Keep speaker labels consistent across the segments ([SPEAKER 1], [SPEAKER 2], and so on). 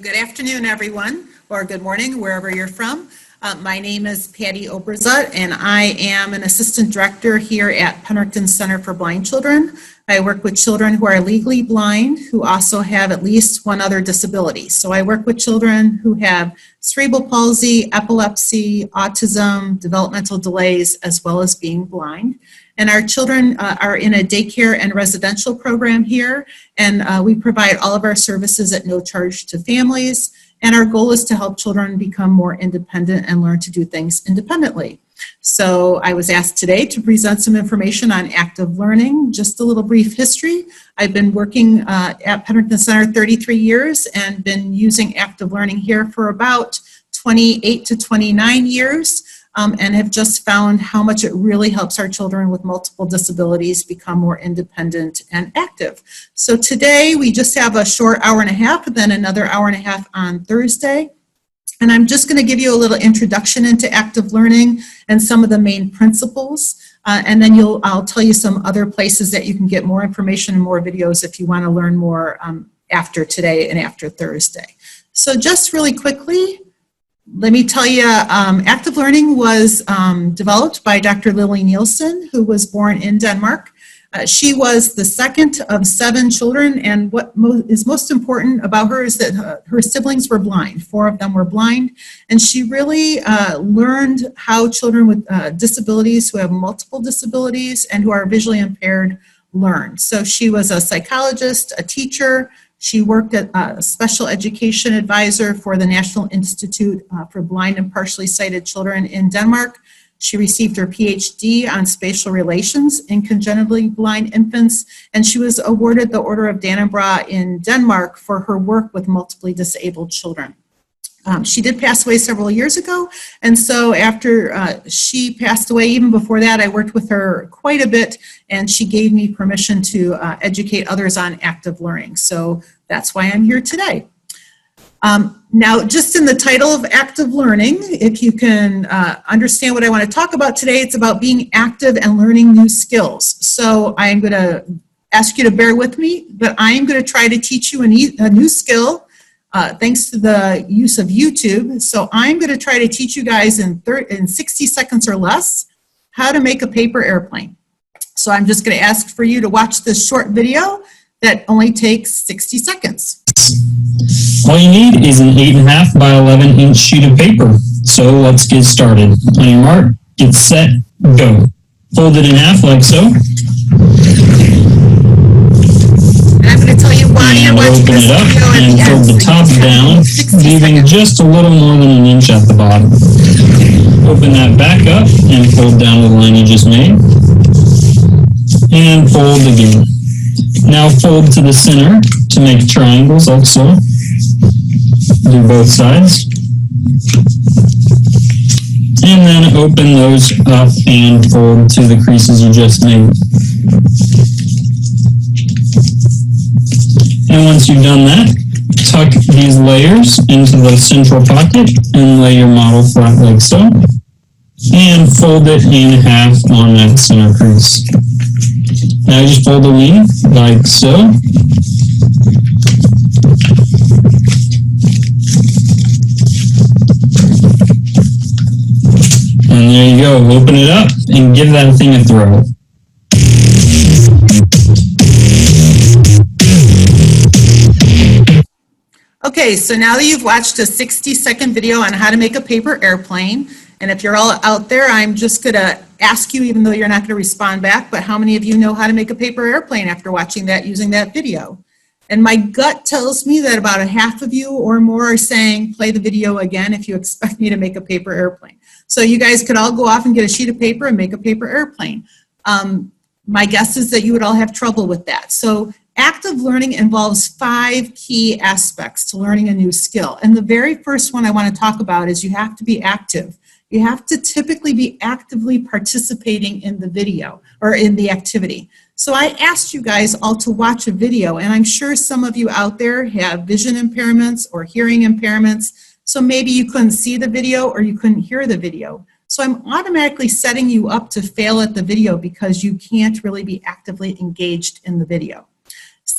[SPEAKER 1] Good afternoon, everyone, or good morning, wherever you're from. My name is Patty Oberza, and I am an assistant director here at Penricton Center for Blind Children. I work with children who are legally blind, who also have at least one other disability. So I work with children who have cerebral palsy, epilepsy, autism, developmental delays, as well as being blind. And our children are in a daycare and residential program here, and we provide all of our services at no charge to families. And our goal is to help children become more independent and learn to do things independently. So I was asked today to present some information on active learning. Just a little brief history. I've been working at Penricton Center 33 years and been using active learning here for about 28 to 29 years. And have just found how much it really helps our children with multiple disabilities become more independent and active. So today we just have a short hour and a half, and then another hour and a half on Thursday. And I'm just going to give you a little introduction into active learning and some of the main principles. And then I'll tell you some other places that you can get more information and more videos if you want to learn more after today and after Thursday. So just really quickly, let me tell you, active learning was developed by Dr. Lily Nielsen, who was born in Denmark. She was the second of 7 children, and what is most important about her is that her siblings were blind. 4 of them were blind, and she really learned how children with disabilities, who have multiple disabilities and who are visually impaired, learn. So she was a psychologist, a teacher. She worked as a special education advisor for the National Institute for Blind and Partially Sighted Children in Denmark. She received her PhD on spatial relations in congenitally blind infants, and she was awarded the Order of Dannebrog in Denmark for her work with multiply disabled children. She did pass away several years ago, and so after she passed away, even before that, I worked with her quite a bit, and she gave me permission to educate others on active learning. So that's why I'm here today. Now, just in the title of active learning, if you can understand what I want to talk about today, it's about being active and learning new skills. So I'm going to ask you to bear with me, but I am going to try to teach you a new skill. Thanks to the use of YouTube. So I'm going to try to teach you guys in 60 seconds or less how to make a paper airplane. So I'm just going to ask for you to watch this short video that only takes 60 seconds.
[SPEAKER 2] All you need is an 8.5 by 11 inch sheet of paper. So let's get started. On your mark, get set, go. Fold it in half like so.
[SPEAKER 1] I'm going to tell you why you're watching this video at the end.
[SPEAKER 2] And fold the top down, leaving just a little more than an inch at the bottom. Open that back up and fold down the line you just made. And fold again. Now fold to the center to make triangles like so. Do both sides. And then open those up and fold to the creases you just made. And once you've done that, tuck these layers into the central pocket and lay your model flat like so. And fold it in half on that center crease. Now just fold the wing like so. And there you go. Open it up and give that thing a throw.
[SPEAKER 1] Okay, so now that you've watched a 60-second video on how to make a paper airplane, and if you're all out there, I'm just going to ask you, even though you're not going to respond back, but how many of you know how to make a paper airplane after watching that, using that video? And my gut tells me that about a half of you or more are saying, play the video again if you expect me to make a paper airplane. So you guys could all go off and get a sheet of paper and make a paper airplane. My guess is that you would all have trouble with that. So active learning involves 5 key aspects to learning a new skill. And the very first one I want to talk about is you have to be active. You have to typically be actively participating in the video or in the activity. So I asked you guys all to watch a video, and I'm sure some of you out there have vision impairments or hearing impairments. So maybe you couldn't see the video or you couldn't hear the video. So I'm automatically setting you up to fail at the video because you can't really be actively engaged in the video.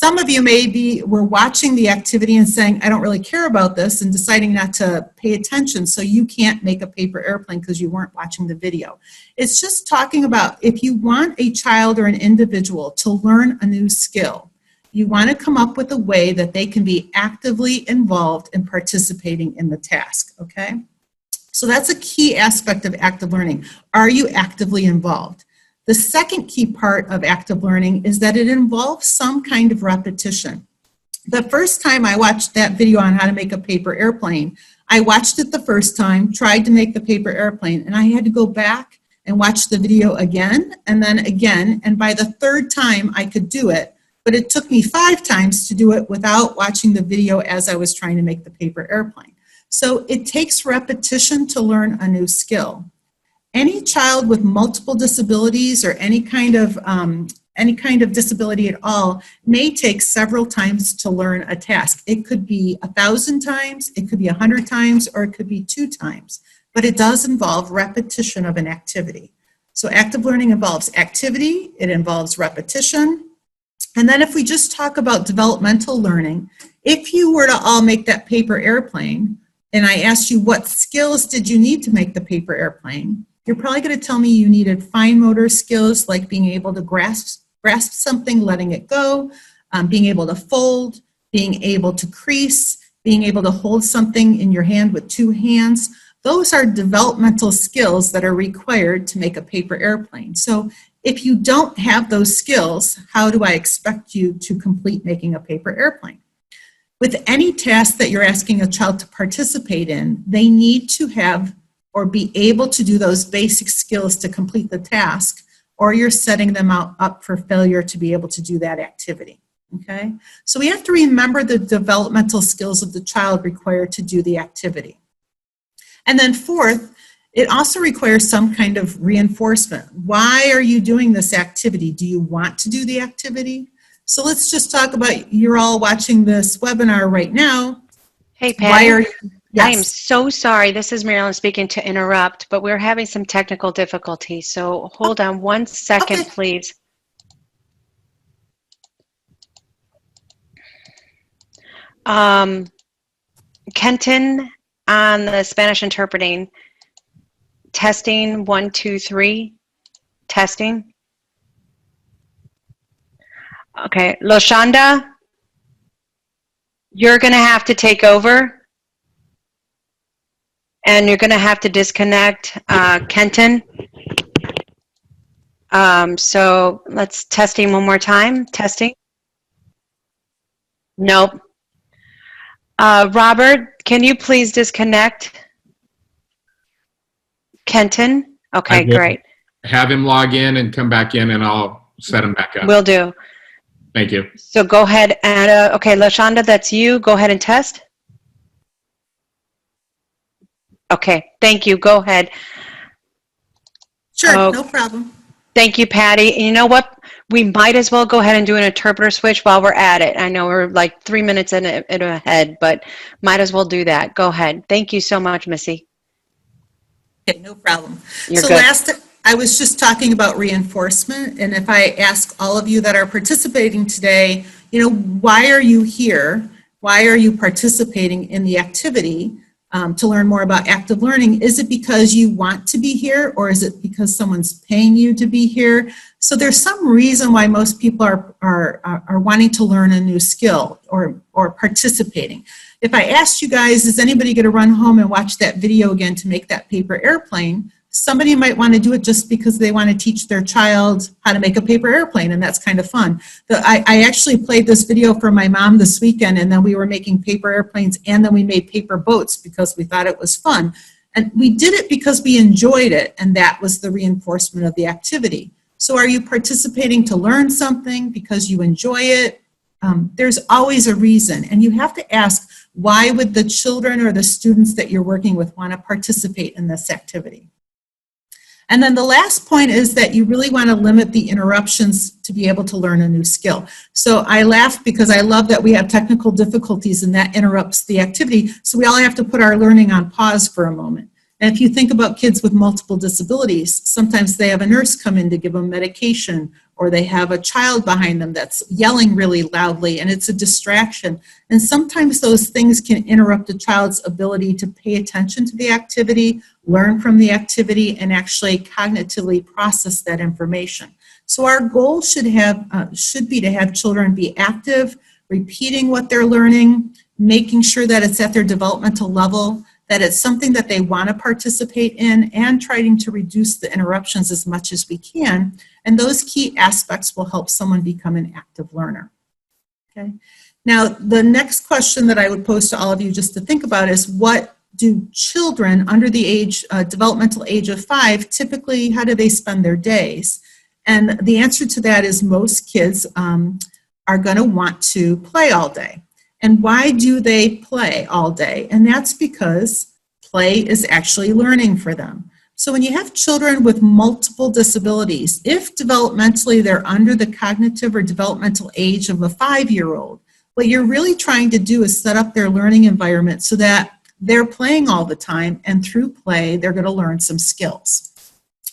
[SPEAKER 1] Some of you were watching the activity and saying, I don't really care about this, and deciding not to pay attention, so you can't make a paper airplane because you weren't watching the video. It's just talking about if you want a child or an individual to learn a new skill, you want to come up with a way that they can be actively involved in participating in the task, okay? So that's a key aspect of active learning. Are you actively involved? The second key part of active learning is that it involves some kind of repetition. The first time I watched that video on how to make a paper airplane, I watched it the first time, tried to make the paper airplane, and I had to go back and watch the video again, and then again, and by the third time I could do it, but it took me 5 times to do it without watching the video as I was trying to make the paper airplane. So it takes repetition to learn a new skill. Any child with multiple disabilities or any kind of disability at all may take several times to learn a task. It could be 1,000 times, it could be 100 times, or it could be 2 times, but it does involve repetition of an activity. So active learning involves activity, it involves repetition. And then if we just talk about developmental learning, if you were to all make that paper airplane, and I asked you what skills did you need to make the paper airplane, you're probably going to tell me you needed fine motor skills like being able to grasp something, letting it go, being able to fold, being able to crease, being able to hold something in your hand with 2 hands. Those are developmental skills that are required to make a paper airplane. So if you don't have those skills, how do I expect you to complete making a paper airplane? With any task that you're asking a child to participate in, they need to have or be able to do those basic skills to complete the task, or you're setting them up for failure to be able to do that activity, okay? So we have to remember the developmental skills of the child required to do the activity. And then fourth, it also requires some kind of reinforcement. Why are you doing this activity? Do you want to do the activity? So let's just talk about, you're all watching this webinar right now.
[SPEAKER 3] Hey, Patty. Yes. I am so sorry. This is Marilyn speaking to interrupt, but we're having some technical difficulties. So hold on 1 second, okay, please. Kenton on the Spanish interpreting. Testing 1, 2, 3. Testing. Okay, Loshanda, you're going to have to take over. And you're going to have to disconnect Kenton. So let's testing one more time. Testing. Nope. Robert, can you please disconnect Kenton? Okay, great.
[SPEAKER 4] Have him log in and come back in, and I'll set him back up.
[SPEAKER 3] Will do.
[SPEAKER 4] Thank you.
[SPEAKER 3] So go ahead and, okay, Lashonda, that's you. Go ahead and test. Okay, thank you. Go ahead.
[SPEAKER 1] Sure, no problem.
[SPEAKER 3] Thank you, Patty. And you know what? We might as well go ahead and do an interpreter switch while we're at it. I know we're like 3 minutes in ahead, but might as well do that. Go ahead. Thank you so much, Missy.
[SPEAKER 1] Okay, no problem.
[SPEAKER 3] You're
[SPEAKER 1] so
[SPEAKER 3] good.
[SPEAKER 1] Last, I was just talking about reinforcement, and if I ask all of you that are participating today, you know, why are you here? Why are you participating in the activity? To learn more about active learning, is it because you want to be here, or is it because someone's paying you to be here? So there's some reason why most people are wanting to learn a new skill or participating. If I asked you guys, is anybody going to run home and watch that video again to make that paper airplane? Somebody might want to do it just because they want to teach their child how to make a paper airplane, and that's kind of fun. I actually played this video for my mom this weekend, and then we were making paper airplanes, and then we made paper boats because we thought it was fun. And we did it because we enjoyed it, and that was the reinforcement of the activity. So are you participating to learn something because you enjoy it? There's always a reason, and you have to ask, why would the children or the students that you're working with want to participate in this activity? And then the last point is that you really want to limit the interruptions to be able to learn a new skill. So I laugh because I love that we have technical difficulties and that interrupts the activity. So we all have to put our learning on pause for a moment. And if you think about kids with multiple disabilities, sometimes they have a nurse come in to give them medication, or they have a child behind them that's yelling really loudly, and it's a distraction. And sometimes those things can interrupt a child's ability to pay attention to the activity, learn from the activity, and actually cognitively process that information. So our goal should be to have children be active, repeating what they're learning, making sure that it's at their developmental level, that it's something that they want to participate in, and trying to reduce the interruptions as much as we can. And those key aspects will help someone become an active learner. Okay. Now, the next question that I would pose to all of you just to think about is, what do children under the age, developmental age of 5, typically, how do they spend their days? And the answer to that is most kids are going to want to play all day. And why do they play all day? And that's because play is actually learning for them. So when you have children with multiple disabilities, if developmentally they're under the cognitive or developmental age of a 5-year-old, what you're really trying to do is set up their learning environment so that they're playing all the time, and through play, they're going to learn some skills.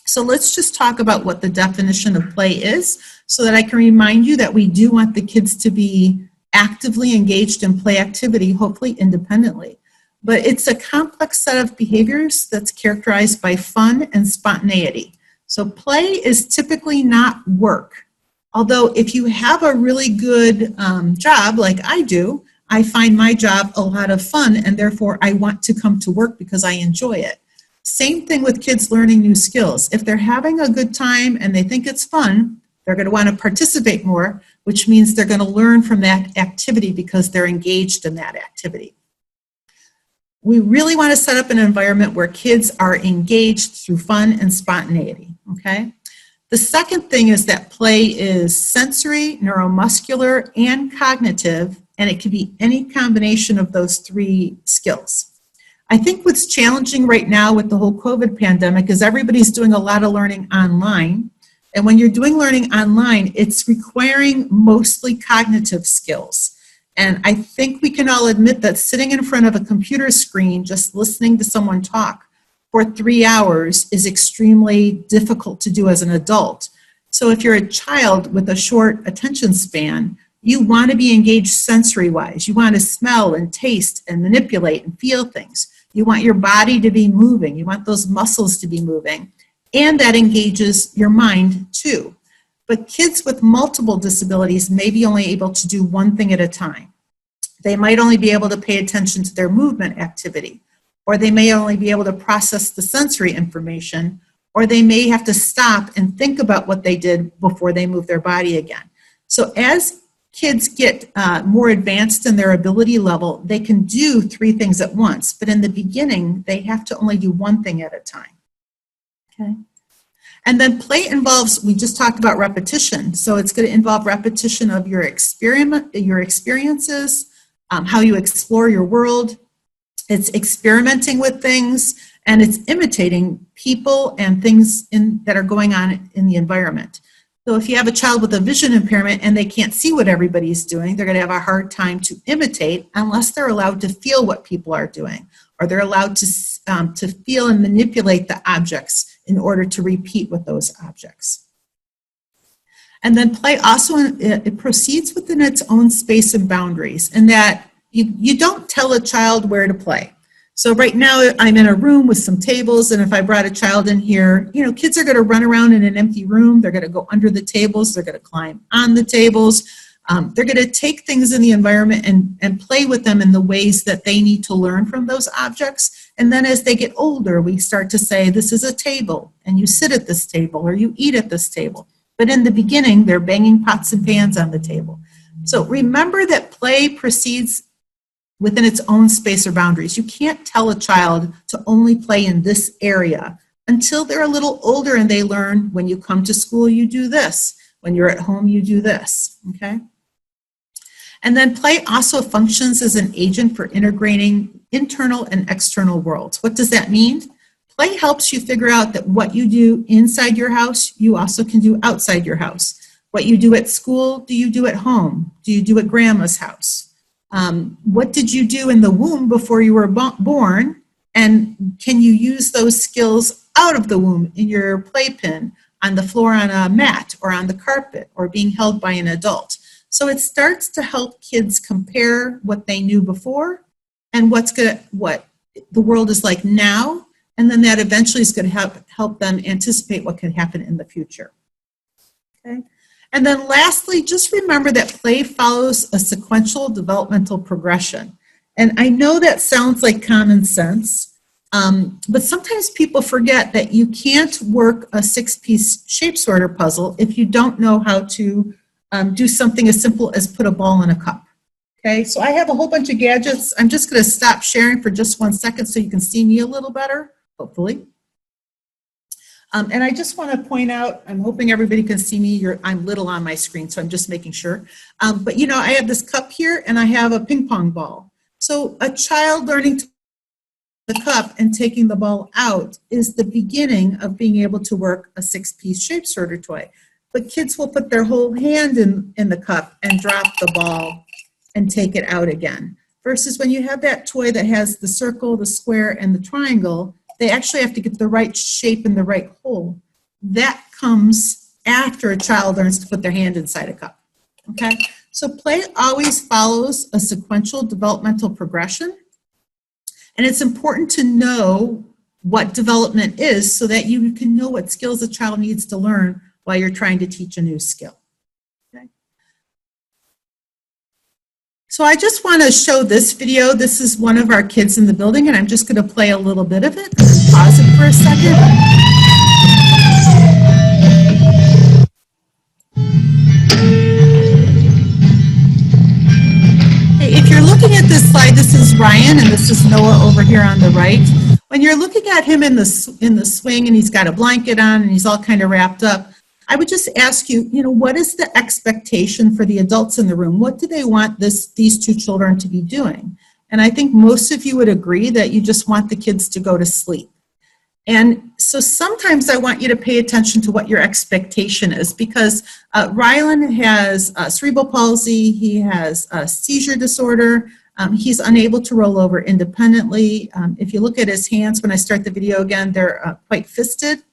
[SPEAKER 1] So let's just talk about what the definition of play is, so that I can remind you that we do want the kids to be actively engaged in play activity, hopefully independently. But it's a complex set of behaviors that's characterized by fun and spontaneity. So play is typically not work. Although if you have a really good job like I do, I find my job a lot of fun, and therefore I want to come to work because I enjoy it. Same thing with kids learning new skills. If they're having a good time and they think it's fun, they're going to want to participate more, which means they're going to learn from that activity because they're engaged in that activity. We really want to set up an environment where kids are engaged through fun and spontaneity, okay? The second thing is that play is sensory, neuromuscular, and cognitive, and it can be any combination of those 3 skills. I think what's challenging right now with the whole COVID pandemic is everybody's doing a lot of learning online. And when you're doing learning online, it's requiring mostly cognitive skills. And I think we can all admit that sitting in front of a computer screen, just listening to someone talk for 3 hours is extremely difficult to do as an adult. So if you're a child with a short attention span, you want to be engaged sensory-wise. You want to smell and taste and manipulate and feel things. You want your body to be moving. You want those muscles to be moving. And that engages your mind too. But kids with multiple disabilities may be only able to do one thing at a time. They might only be able to pay attention to their movement activity, or they may only be able to process the sensory information, or they may have to stop and think about what they did before they move their body again. So as kids get more advanced in their ability level, they can do 3 things at once, but in the beginning, they have to only do one thing at a time. Okay. And then play involves, we just talked about repetition. So it's going to involve repetition of your experiences, how you explore your world. It's experimenting with things, and it's imitating people and things that are going on in the environment. So if you have a child with a vision impairment and they can't see what everybody's doing, they're going to have a hard time to imitate unless they're allowed to feel what people are doing, or they're allowed to feel and manipulate the objects in order to repeat with those objects. And then play also, it proceeds within its own space and boundaries, in that you don't tell a child where to play. So right now I'm in a room with some tables, and if I brought a child in here, you know, kids are going to run around in an empty room. They're going to go under the tables. They're going to climb on the tables. They're going to take things in the environment and play with them in the ways that they need to learn from those objects. And then as they get older, we start to say, this is a table, and you sit at this table, or you eat at this table. But in the beginning, they're banging pots and pans on the table. So remember that play proceeds within its own space or boundaries. You can't tell a child to only play in this area until they're a little older and they learn, when you come to school, you do this. When you're at home, you do this, okay? And then play also functions as an agent for integrating internal and external worlds. What does that mean? Play helps you figure out that what you do inside your house, you also can do outside your house. What you do at school, do you do at home? Do you do at grandma's house? What did you do in the womb before you were born? And can you use those skills out of the womb in your playpen, on the floor on a mat, or on the carpet, or being held by an adult? So it starts to help kids compare what they knew before and what the world is like now, and then that eventually is going to help them anticipate what can happen in the future. Okay? And then lastly, just remember that play follows a sequential developmental progression. And I know that sounds like common sense, but sometimes people forget that you can't work a 6-piece shape sorter puzzle if you don't know how to do something as simple as put a ball in a cup. Okay, so I have a whole bunch of gadgets. I'm just going to stop sharing for just 1 second so you can see me a little better, hopefully. And I just want to point out, I'm hoping everybody can see me. I'm little on my screen, so I'm just making sure. But you know, I have this cup here and I have a ping pong ball. So a child learning to the cup and taking the ball out is the beginning of being able to work a 6-piece shape sorter toy. But kids will put their whole hand in the cup and drop the ball and take it out again. Versus when you have that toy that has the circle, the square, and the triangle, they actually have to get the right shape in the right hole. That comes after a child learns to put their hand inside a cup. Okay? So play always follows a sequential developmental progression. And it's important to know what development is so that you can know what skills a child needs to learn while you're trying to teach a new skill. Okay? So I just want to show this video. This is one of our kids in the building, and I'm just going to play a little bit of it and then pause it for a second. If you're looking at this slide, this is Ryan and this is Noah over here on the right. When you're looking at him in the swing and he's got a blanket on and he's all kind of wrapped up, I would just ask you, what is the expectation for the adults in the room? What do they want these two children to be doing? And I think most of you would agree that you just want the kids to go to sleep. And so sometimes I want you to pay attention to what your expectation is, because Rylan has cerebral palsy, he has a seizure disorder, he's unable to roll over independently. If you look at his hands, when I start the video again, they're quite fisted.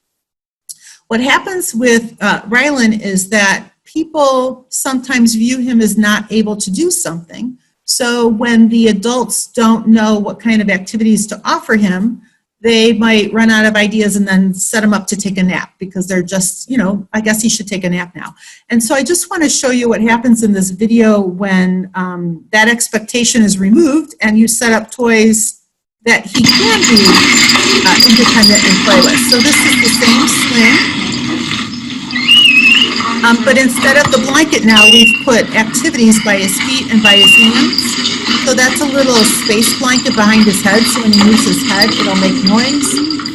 [SPEAKER 1] What happens with Rylan is that people sometimes view him as not able to do something. So when the adults don't know what kind of activities to offer him, they might run out of ideas and then set him up to take a nap because they're just, I guess he should take a nap now. And so I just want to show you what happens in this video when that expectation is removed and you set up toys that he can be independent and play with. So this is the same swing, but instead of the blanket now, we've put activities by his feet and by his hands. So that's a little space blanket behind his head, so when he moves his head, it'll make noise.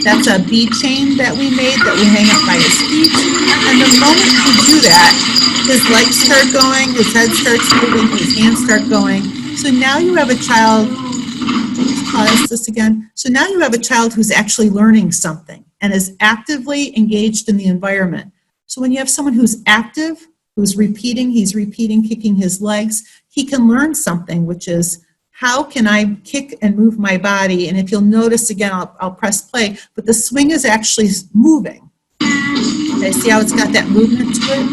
[SPEAKER 1] That's a bead chain that we made that we hang up by his feet. And the moment you do that, his legs start going, his head starts moving, his hands start going. So now you have a child, let's pause this again. So now you have a child who's actually learning something and is actively engaged in the environment. So when you have someone who's active, who's repeating, he's repeating, kicking his legs, he can learn something, which is, how can I kick and move my body? And if you'll notice again, I'll press play, but the swing is actually moving. Okay, see how it's got that movement to it?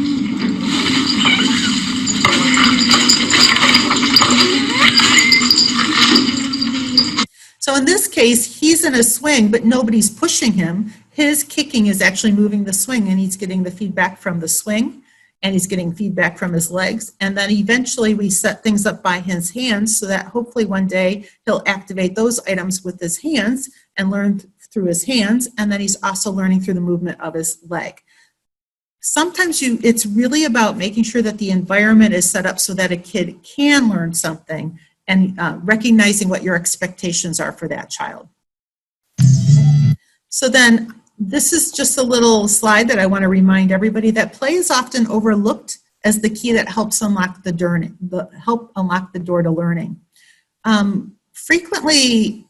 [SPEAKER 1] So in this case, he's in a swing, but nobody's pushing him. His kicking is actually moving the swing, and he's getting the feedback from the swing, and he's getting feedback from his legs. And then eventually we set things up by his hands so that hopefully one day he'll activate those items with his hands and learn through his hands. And then he's also learning through the movement of his leg. Sometimes it's really about making sure that the environment is set up so that a kid can learn something, and recognizing what your expectations are for that child. So then, this is just a little slide that I want to remind everybody that play is often overlooked as the key that helps unlock the door to learning. Frequently,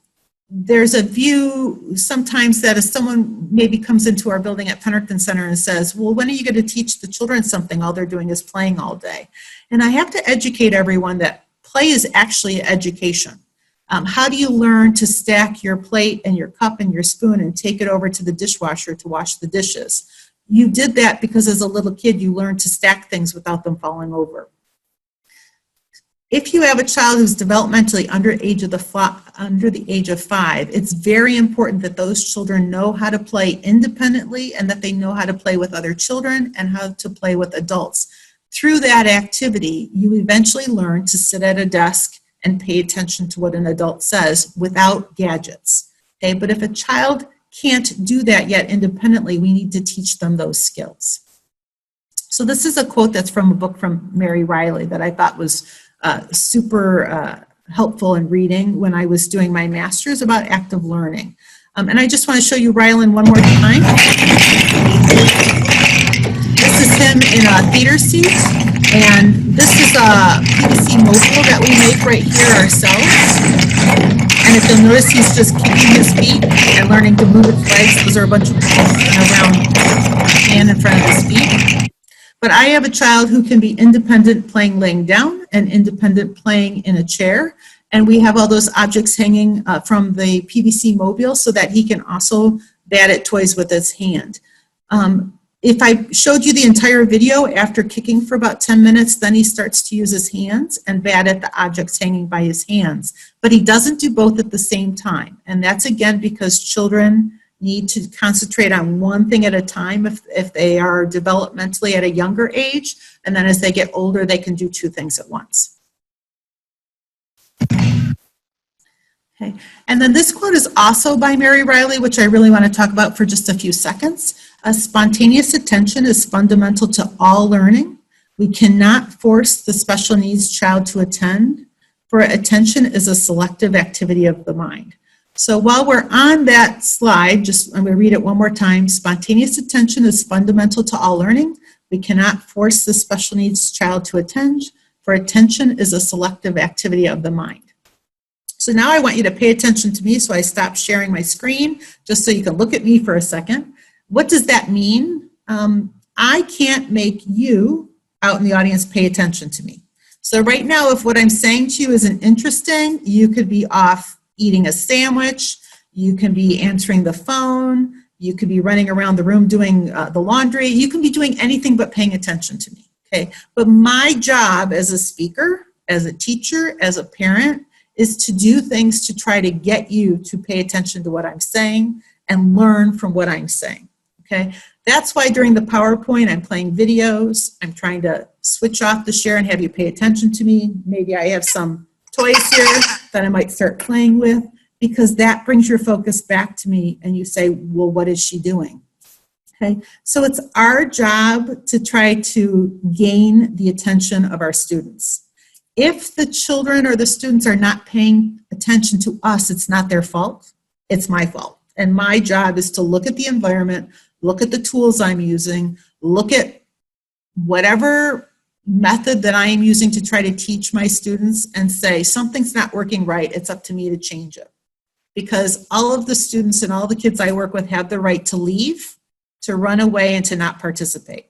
[SPEAKER 1] there's a view sometimes that if someone maybe comes into our building at Pennerton Center and says, well, when are you going to teach the children something? All they're doing is playing all day. And I have to educate everyone that play is actually education. How do you learn to stack your plate and your cup and your spoon and take it over to the dishwasher to wash the dishes? You did that because as a little kid, you learned to stack things without them falling over. If you have a child who's developmentally under the age of 5, it's very important that those children know how to play independently and that they know how to play with other children and how to play with adults. Through that activity, you eventually learn to sit at a desk and pay attention to what an adult says without gadgets. Okay, but if a child can't do that yet independently, we need to teach them those skills. So this is a quote that's from a book from Mary Riley that I thought was super helpful in reading when I was doing my master's about active learning. And I just want to show you Rylan one more time. This is him in a theater seat, and this is a PVC mobile that we make right here ourselves. And if you'll notice, he's just kicking his feet and learning to move his legs. Those are a bunch of balls in a round pan in front of his feet. But I have a child who can be independent playing laying down and independent playing in a chair. And we have all those objects hanging from the PVC mobile so that he can also bat at toys with his hand. If I showed you the entire video after kicking for about 10 minutes, then he starts to use his hands and bat at the objects hanging by his hands. But he doesn't do both at the same time. And that's again because children need to concentrate on one thing at a time if they are developmentally at a younger age. And then as they get older, they can do 2 things at once. Okay. And then this quote is also by Mary Riley, which I really want to talk about for just a few seconds. Spontaneous attention is fundamental to all learning. We cannot force the special needs child to attend, for attention is a selective activity of the mind. So while we're on that slide, I'm going to read it one more time. Spontaneous attention is fundamental to all learning. We cannot force the special needs child to attend, for attention is a selective activity of the mind. So now I want you to pay attention to me, so I stop sharing my screen just so you can look at me for a second. What does that mean? I can't make you out in the audience pay attention to me. So right now, if what I'm saying to you isn't interesting, you could be off eating a sandwich, you can be answering the phone, you could be running around the room doing the laundry, you can be doing anything but paying attention to me, okay? But my job as a speaker, as a teacher, as a parent, is to do things to try to get you to pay attention to what I'm saying and learn from what I'm saying, okay? That's why during the PowerPoint, I'm playing videos, I'm trying to switch off the share and have you pay attention to me. Maybe I have some toys here that I might start playing with, because that brings your focus back to me and you say, well, what is she doing? Okay, so it's our job to try to gain the attention of our students. If the children or the students are not paying attention to us, it's not their fault, it's my fault. And my job is to look at the environment, look at the tools I'm using, look at whatever method that I am using to try to teach my students and say, something's not working right, it's up to me to change it. Because all of the students and all the kids I work with have the right to leave, to run away, and to not participate,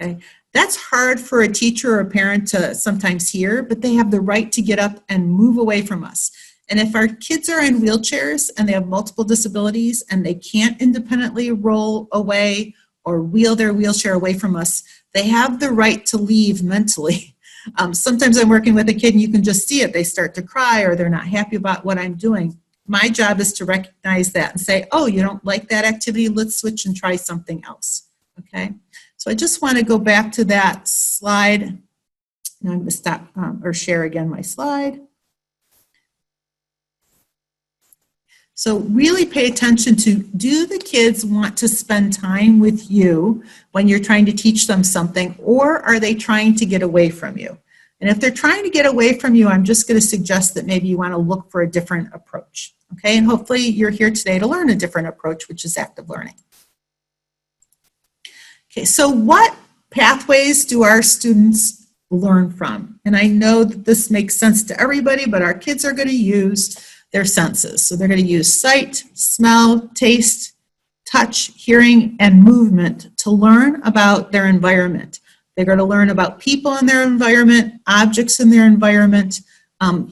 [SPEAKER 1] okay? That's hard for a teacher or a parent to sometimes hear, but they have the right to get up and move away from us. And if our kids are in wheelchairs and they have multiple disabilities and they can't independently roll away or wheel their wheelchair away from us, they have the right to leave mentally. Sometimes I'm working with a kid and you can just see it. They start to cry or they're not happy about what I'm doing. My job is to recognize that and say, oh, you don't like that activity? Let's switch and try something else, okay? So I just want to go back to that slide. Now I'm going to stop or share again my slide. So really pay attention to, do the kids want to spend time with you when you're trying to teach them something, or are they trying to get away from you? And if they're trying to get away from you, I'm just going to suggest that maybe you want to look for a different approach, okay? And hopefully you're here today to learn a different approach, which is active learning. Okay, so what pathways do our students learn from? And I know that this makes sense to everybody, but our kids are going to use their senses. So they're going to use sight, smell, taste, touch, hearing, and movement to learn about their environment. They're going to learn about people in their environment, objects in their environment,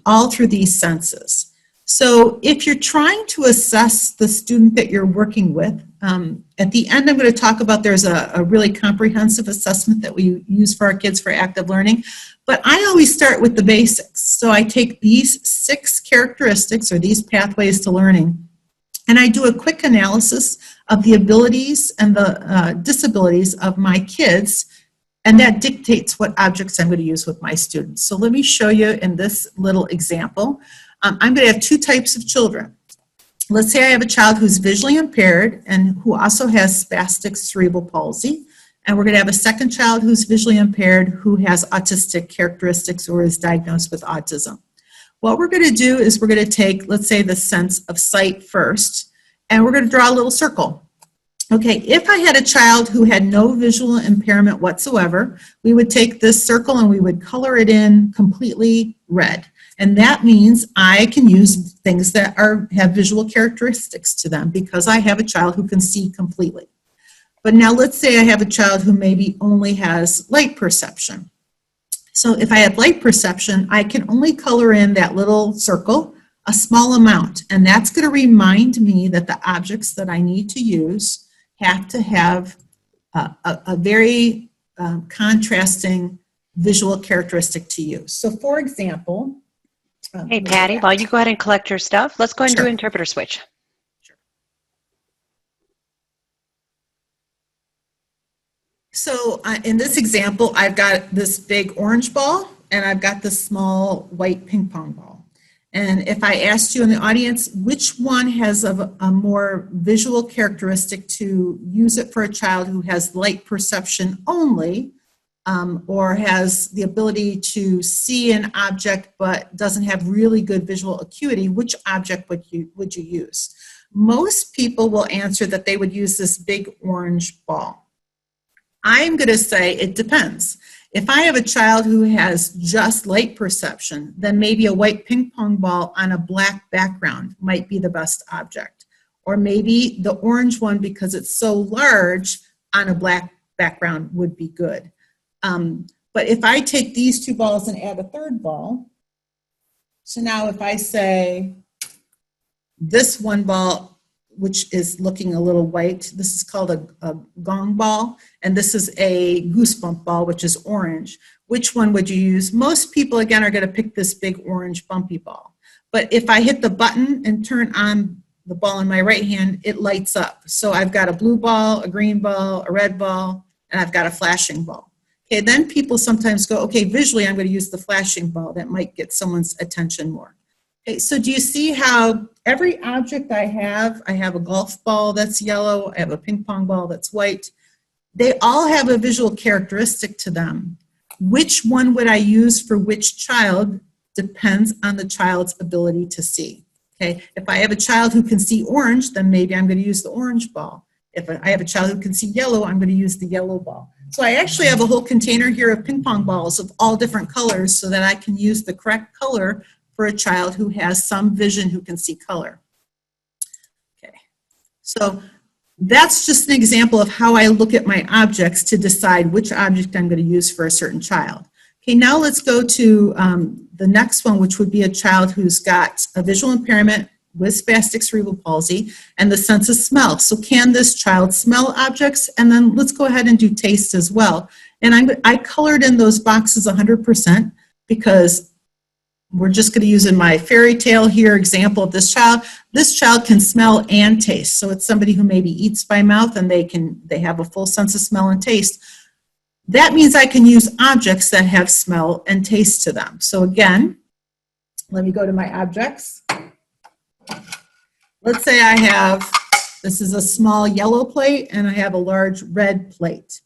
[SPEAKER 1] all through these senses. So if you're trying to assess the student that you're working with, at the end I'm going to talk about there's a really comprehensive assessment that we use for our kids for active learning. But I always start with the basics. So I take these 6 characteristics or these pathways to learning, and I do a quick analysis of the abilities and the disabilities of my kids, and that dictates what objects I'm going to use with my students. So let me show you in this little example. I'm going to have 2 types of children. Let's say I have a child who's visually impaired and who also has spastic cerebral palsy. And we're going to have a second child who's visually impaired who has autistic characteristics or is diagnosed with autism. What we're going to do is we're going to take, let's say, the sense of sight first, and we're going to draw a little circle. Okay, if I had a child who had no visual impairment whatsoever, we would take this circle and we would color it in completely red. And that means I can use things that have visual characteristics to them because I have a child who can see completely. But now let's say I have a child who maybe only has light perception. So if I have light perception, I can only color in that little circle a small amount. And that's going to remind me that the objects that I need to use have to have a very contrasting visual characteristic to use. So for example,
[SPEAKER 3] Hey, Patty, while you go ahead and collect your stuff, let's go ahead and do
[SPEAKER 1] Sure.
[SPEAKER 3] an interpreter switch.
[SPEAKER 1] So in this example, I've got this big orange ball and I've got this small white ping pong ball. And if I asked you in the audience, which one has a more visual characteristic to use it for a child who has light perception only, or has the ability to see an object but doesn't have really good visual acuity, which object would you use? Most people will answer that they would use this big orange ball. I'm going to say it depends. If I have a child who has just light perception, then maybe a white ping pong ball on a black background might be the best object. Or maybe the orange one, because it's so large, on a black background would be good. But if I take these 2 balls and add a third ball, so now if I say this one ball, which is looking a little white, this is called a gong ball, and this is a goosebump ball, which is orange. Which one would you use? Most people, again, are going to pick this big orange bumpy ball. But if I hit the button and turn on the ball in my right hand, it lights up. So I've got a blue ball, a green ball, a red ball, and I've got a flashing ball. Okay, then people sometimes go, okay, visually I'm going to use the flashing ball. That might get someone's attention more. Okay, so do you see how every object I have a golf ball that's yellow, I have a ping pong ball that's white. They all have a visual characteristic to them. Which one would I use for which child depends on the child's ability to see. Okay, if I have a child who can see orange, then maybe I'm going to use the orange ball. If I have a child who can see yellow, I'm going to use the yellow ball. So I actually have a whole container here of ping pong balls of all different colors so that I can use the correct color for a child who has some vision who can see color. Okay, so that's just an example of how I look at my objects to decide which object I'm going to use for a certain child. Okay, now let's go to the next one, which would be a child who's got a visual impairment with spastic cerebral palsy and the sense of smell. So can this child smell objects? And then let's go ahead and do taste as well. And I colored in those boxes 100% because we're just going to use in my fairy tale here example of this child. This child can smell and taste. So it's somebody who maybe eats by mouth and they have a full sense of smell and taste. That means I can use objects that have smell and taste to them. So again, let me go to my objects. Let's say I have, this is a small yellow plate and I have a large red plate.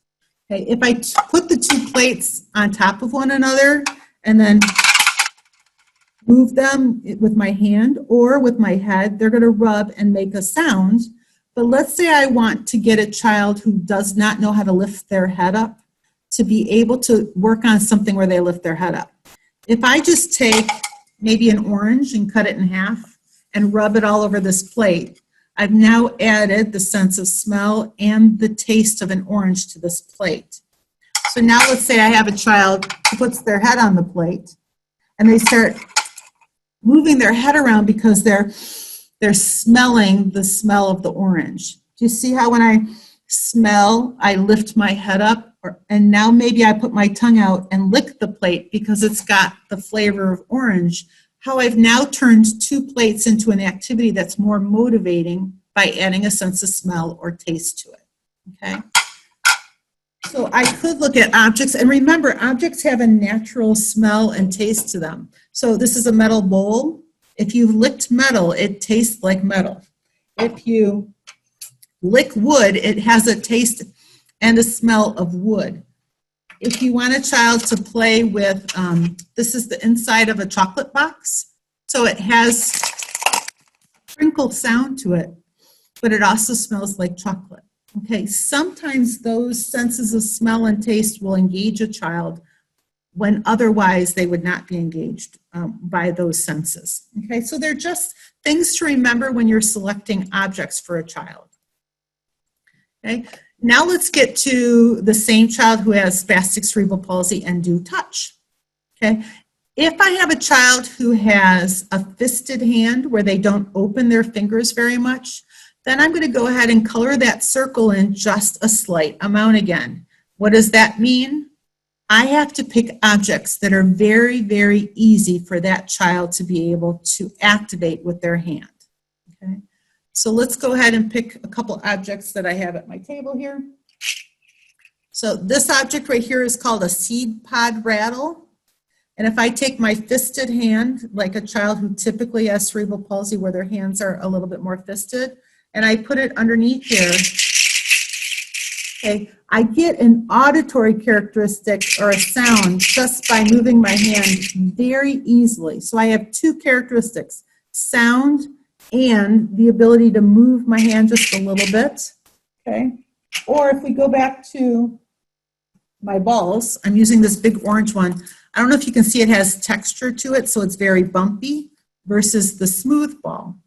[SPEAKER 1] Okay, if I put the 2 plates on top of one another and then move them with my hand or with my head, they're going to rub and make a sound. But let's say I want to get a child who does not know how to lift their head up to be able to work on something where they lift their head up. If I just take maybe an orange and cut it in half and rub it all over this plate, I've now added the sense of smell and the taste of an orange to this plate. So now let's say I have a child who puts their head on the plate and they start moving their head around because they're smelling the smell of the orange. Do you see how when I smell, I lift my head up? And now maybe I put my tongue out and lick the plate because it's got the flavor of orange. How I've now turned 2 plates into an activity that's more motivating by adding a sense of smell or taste to it, okay? So I could look at objects, and remember, objects have a natural smell and taste to them. So this is a metal bowl. If you've licked metal, it tastes like metal. If you lick wood, it has a taste and a smell of wood. If you want a child to play with, this is the inside of a chocolate box. So it has crinkle sound to it, but it also smells like chocolate. Okay, sometimes those senses of smell and taste will engage a child when otherwise they would not be engaged by those senses. Okay, so they're just things to remember when you're selecting objects for a child. Okay, now let's get to the same child who has spastic cerebral palsy and do touch. Okay, if I have a child who has a fisted hand where they don't open their fingers very much, then I'm going to go ahead and color that circle in just a slight amount again. What does that mean? I have to pick objects that are very, very easy for that child to be able to activate with their hand. Okay? So let's go ahead and pick a couple objects that I have at my table here. So this object right here is called a seed pod rattle. And if I take my fisted hand, like a child who typically has cerebral palsy where their hands are a little bit more fisted, and I put it underneath here, okay, I get an auditory characteristic or a sound just by moving my hand very easily. So I have 2 characteristics, sound and the ability to move my hand just a little bit, okay? Or if we go back to my balls, I'm using this big orange one. I don't know if you can see it has texture to it, so it's very bumpy versus the smooth ball.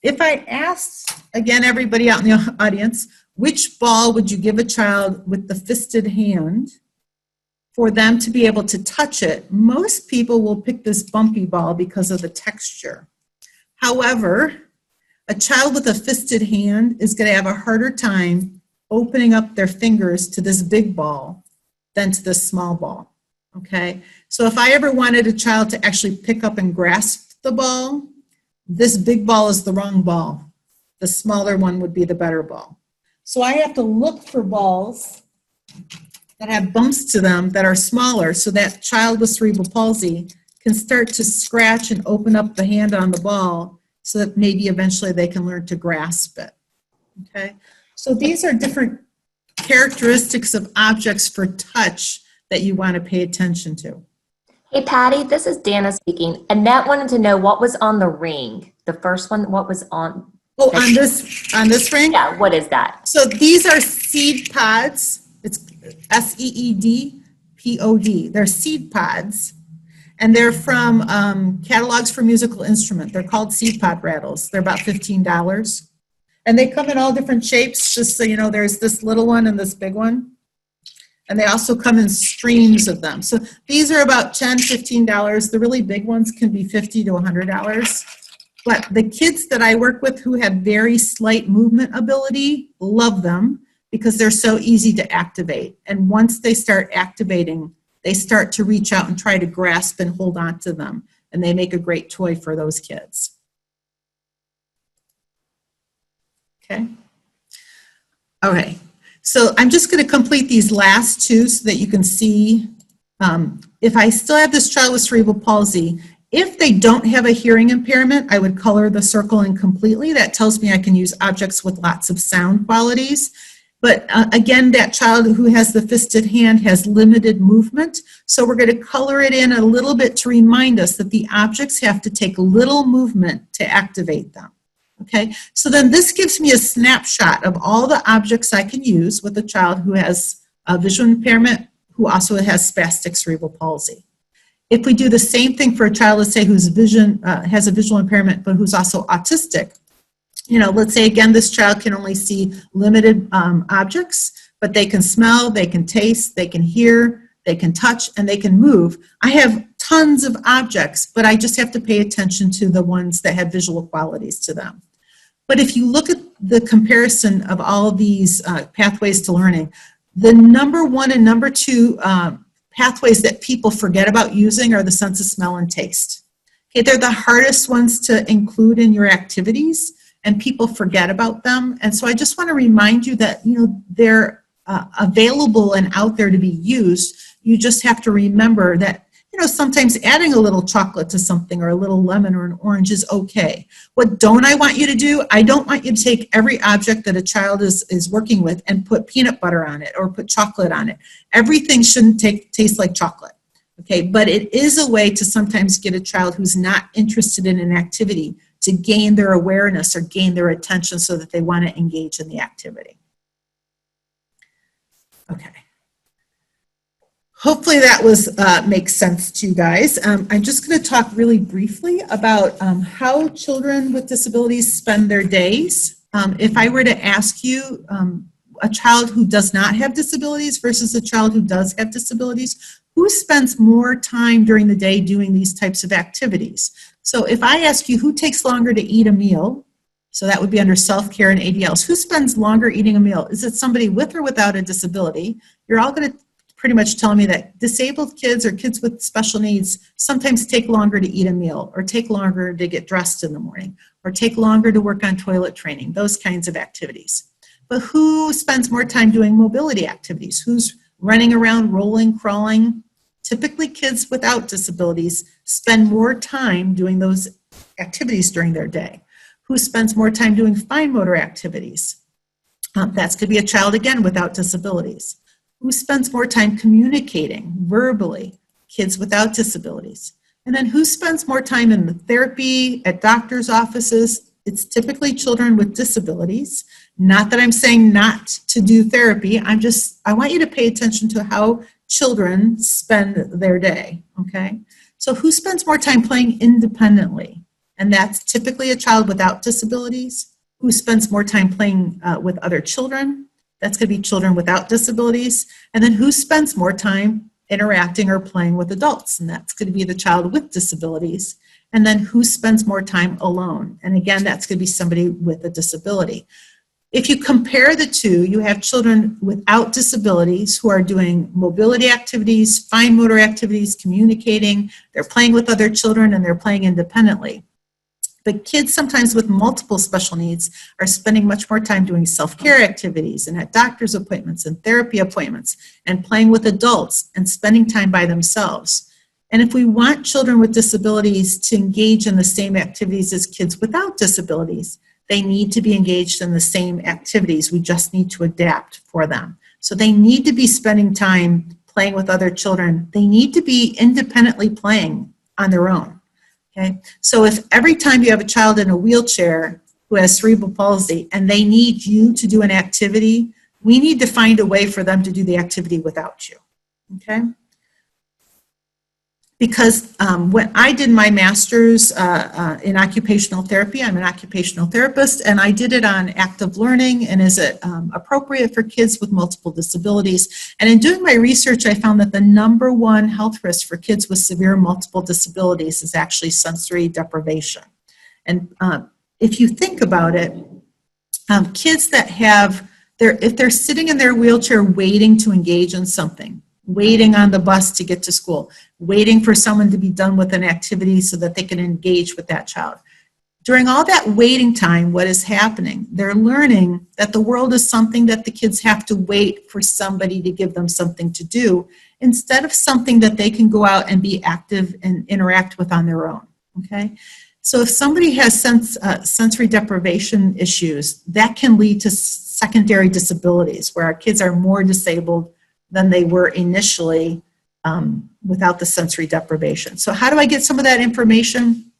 [SPEAKER 1] If I asked, again, everybody out in the audience, which ball would you give a child with the fisted hand for them to be able to touch it? Most people will pick this bumpy ball because of the texture. However, a child with a fisted hand is going to have a harder time opening up their fingers to this big ball than to this small ball, okay? So if I ever wanted a child to actually pick up and grasp the ball, this big ball is the wrong ball. The smaller one would be the better ball. So I have to look for balls that have bumps to them that are smaller so that child with cerebral palsy can start to scratch and open up the hand on the ball so that maybe eventually they can learn to grasp it. Okay? So these are different characteristics of objects for touch that you want to pay attention to.
[SPEAKER 5] Hey, Patty, this is Dana speaking. Annette wanted to know what was on the ring. The first one, what was on?
[SPEAKER 1] Oh, on this ring?
[SPEAKER 5] Yeah, what is that?
[SPEAKER 1] So these are seed pods. It's SEEDPOD. They're seed pods. And they're from catalogs for musical instrument. They're called seed pod rattles. They're about $15. And they come in all different shapes, just so you know, there's this little one and this big one. And they also come in streams of them. So these are about $10, $15. The really big ones can be $50 to $100. But the kids that I work with who have very slight movement ability love them because they're so easy to activate. And once they start activating, they start to reach out and try to grasp and hold on to them. And they make a great toy for those kids. Okay. Okay. So I'm just going to complete these last 2 so that you can see if I still have this child with cerebral palsy, if they don't have a hearing impairment, I would color the circle in completely. That tells me I can use objects with lots of sound qualities. But again, that child who has the fisted hand has limited movement. So we're going to color it in a little bit to remind us that the objects have to take little movement to activate them. Okay, so then this gives me a snapshot of all the objects I can use with a child who has a visual impairment, who also has spastic cerebral palsy. If we do the same thing for a child, let's say whose vision has a visual impairment, but who's also autistic, you know, let's say again, this child can only see limited objects, but they can smell, they can taste, they can hear, they can touch, and they can move. I have tons of objects, but I just have to pay attention to the ones that have visual qualities to them. But if you look at the comparison of all of these pathways to learning, the number one and number two pathways that people forget about using are the sense of smell and taste. Okay, they're the hardest ones to include in your activities, and people forget about them. And so I just want to remind you that, you know, they're available and out there to be used. You just have to remember that, you know, sometimes adding a little chocolate to something or a little lemon or an orange is okay. What don't I want you to do? I don't want you to take every object that a child is working with and put peanut butter on it or put chocolate on it. Everything shouldn't taste like chocolate, okay? But it is a way to sometimes get a child who's not interested in an activity to gain their awareness or gain their attention so that they want to engage in the activity. Okay. Hopefully that makes sense to you guys. I'm just going to talk really briefly about how children with disabilities spend their days. If I were to ask you a child who does not have disabilities versus a child who does have disabilities, who spends more time during the day doing these types of activities? So if I ask you who takes longer to eat a meal, so that would be under self-care and ADLs, who spends longer eating a meal? Is it somebody with or without a disability? You're all going to pretty much telling me that disabled kids or kids with special needs sometimes take longer to eat a meal or take longer to get dressed in the morning or take longer to work on toilet training, those kinds of activities. But who spends more time doing mobility activities? Who's running around, rolling, crawling? Typically kids without disabilities spend more time doing those activities during their day. Who spends more time doing fine motor activities? That's going to be a child, again, without disabilities. Who spends more time communicating verbally? Kids without disabilities. And then who spends more time in the therapy, at doctor's offices? It's typically children with disabilities. Not that I'm saying not to do therapy. I want you to pay attention to how children spend their day, okay? So who spends more time playing independently? And that's typically a child without disabilities. Who spends more time playing with other children? That's going to be children without disabilities. And then who spends more time interacting or playing with adults? And that's going to be the child with disabilities. And then who spends more time alone? And again, that's going to be somebody with a disability. If you compare the two, you have children without disabilities who are doing mobility activities, fine motor activities, communicating, they're playing with other children, and they're playing independently. But kids sometimes with multiple special needs are spending much more time doing self-care activities and at doctor's appointments and therapy appointments and playing with adults and spending time by themselves. And if we want children with disabilities to engage in the same activities as kids without disabilities, they need to be engaged in the same activities. We just need to adapt for them. So they need to be spending time playing with other children. They need to be independently playing on their own. Okay, so if every time you have a child in a wheelchair who has cerebral palsy and they need you to do an activity, we need to find a way for them to do the activity without you, okay? Because when I did my master's in occupational therapy, I'm an occupational therapist, and I did it on active learning and is it appropriate for kids with multiple disabilities. And in doing my research, I found that the number one health risk for kids with severe multiple disabilities is actually sensory deprivation. And if you think about it, kids that have, if they're sitting in their wheelchair waiting to engage in something, waiting on the bus to get to school, waiting for someone to be done with an activity so that they can engage with that child. During all that waiting time, what is happening? They're learning that the world is something that the kids have to wait for somebody to give them something to do instead of something that they can go out and be active and interact with on their own, okay? So if somebody has sensory deprivation issues, that can lead to secondary disabilities where our kids are more disabled than they were initially without the sensory deprivation. So how do I get some of that information?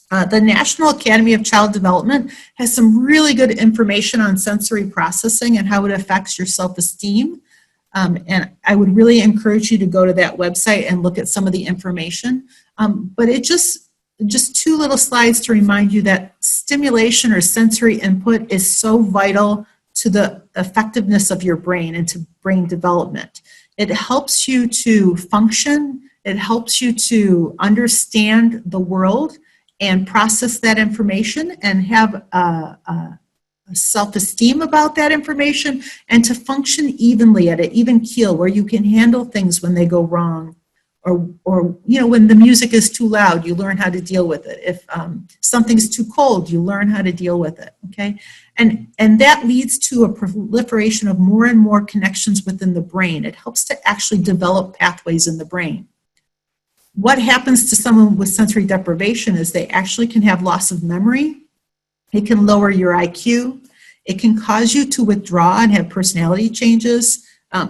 [SPEAKER 1] The National Academy of Child Development has some really good information on sensory processing and how it affects your self-esteem. And I would really encourage you to go to that website and look at some of the information. But it just two little slides to remind you that stimulation or sensory input is so vital to the effectiveness of your brain and to brain development. It helps you to function It helps you to understand the world and process that information and have a self-esteem about that information, and to function evenly at an even keel where you can handle things when they go wrong, or you know, when the music is too loud, you learn how to deal with it. If something's too cold, you learn how to deal with it, okay? And that leads to a proliferation of more and more connections within the brain. It helps to actually develop pathways in the brain. What happens to someone with sensory deprivation is they actually can have loss of memory. It can lower your IQ. It can cause you to withdraw and have personality changes.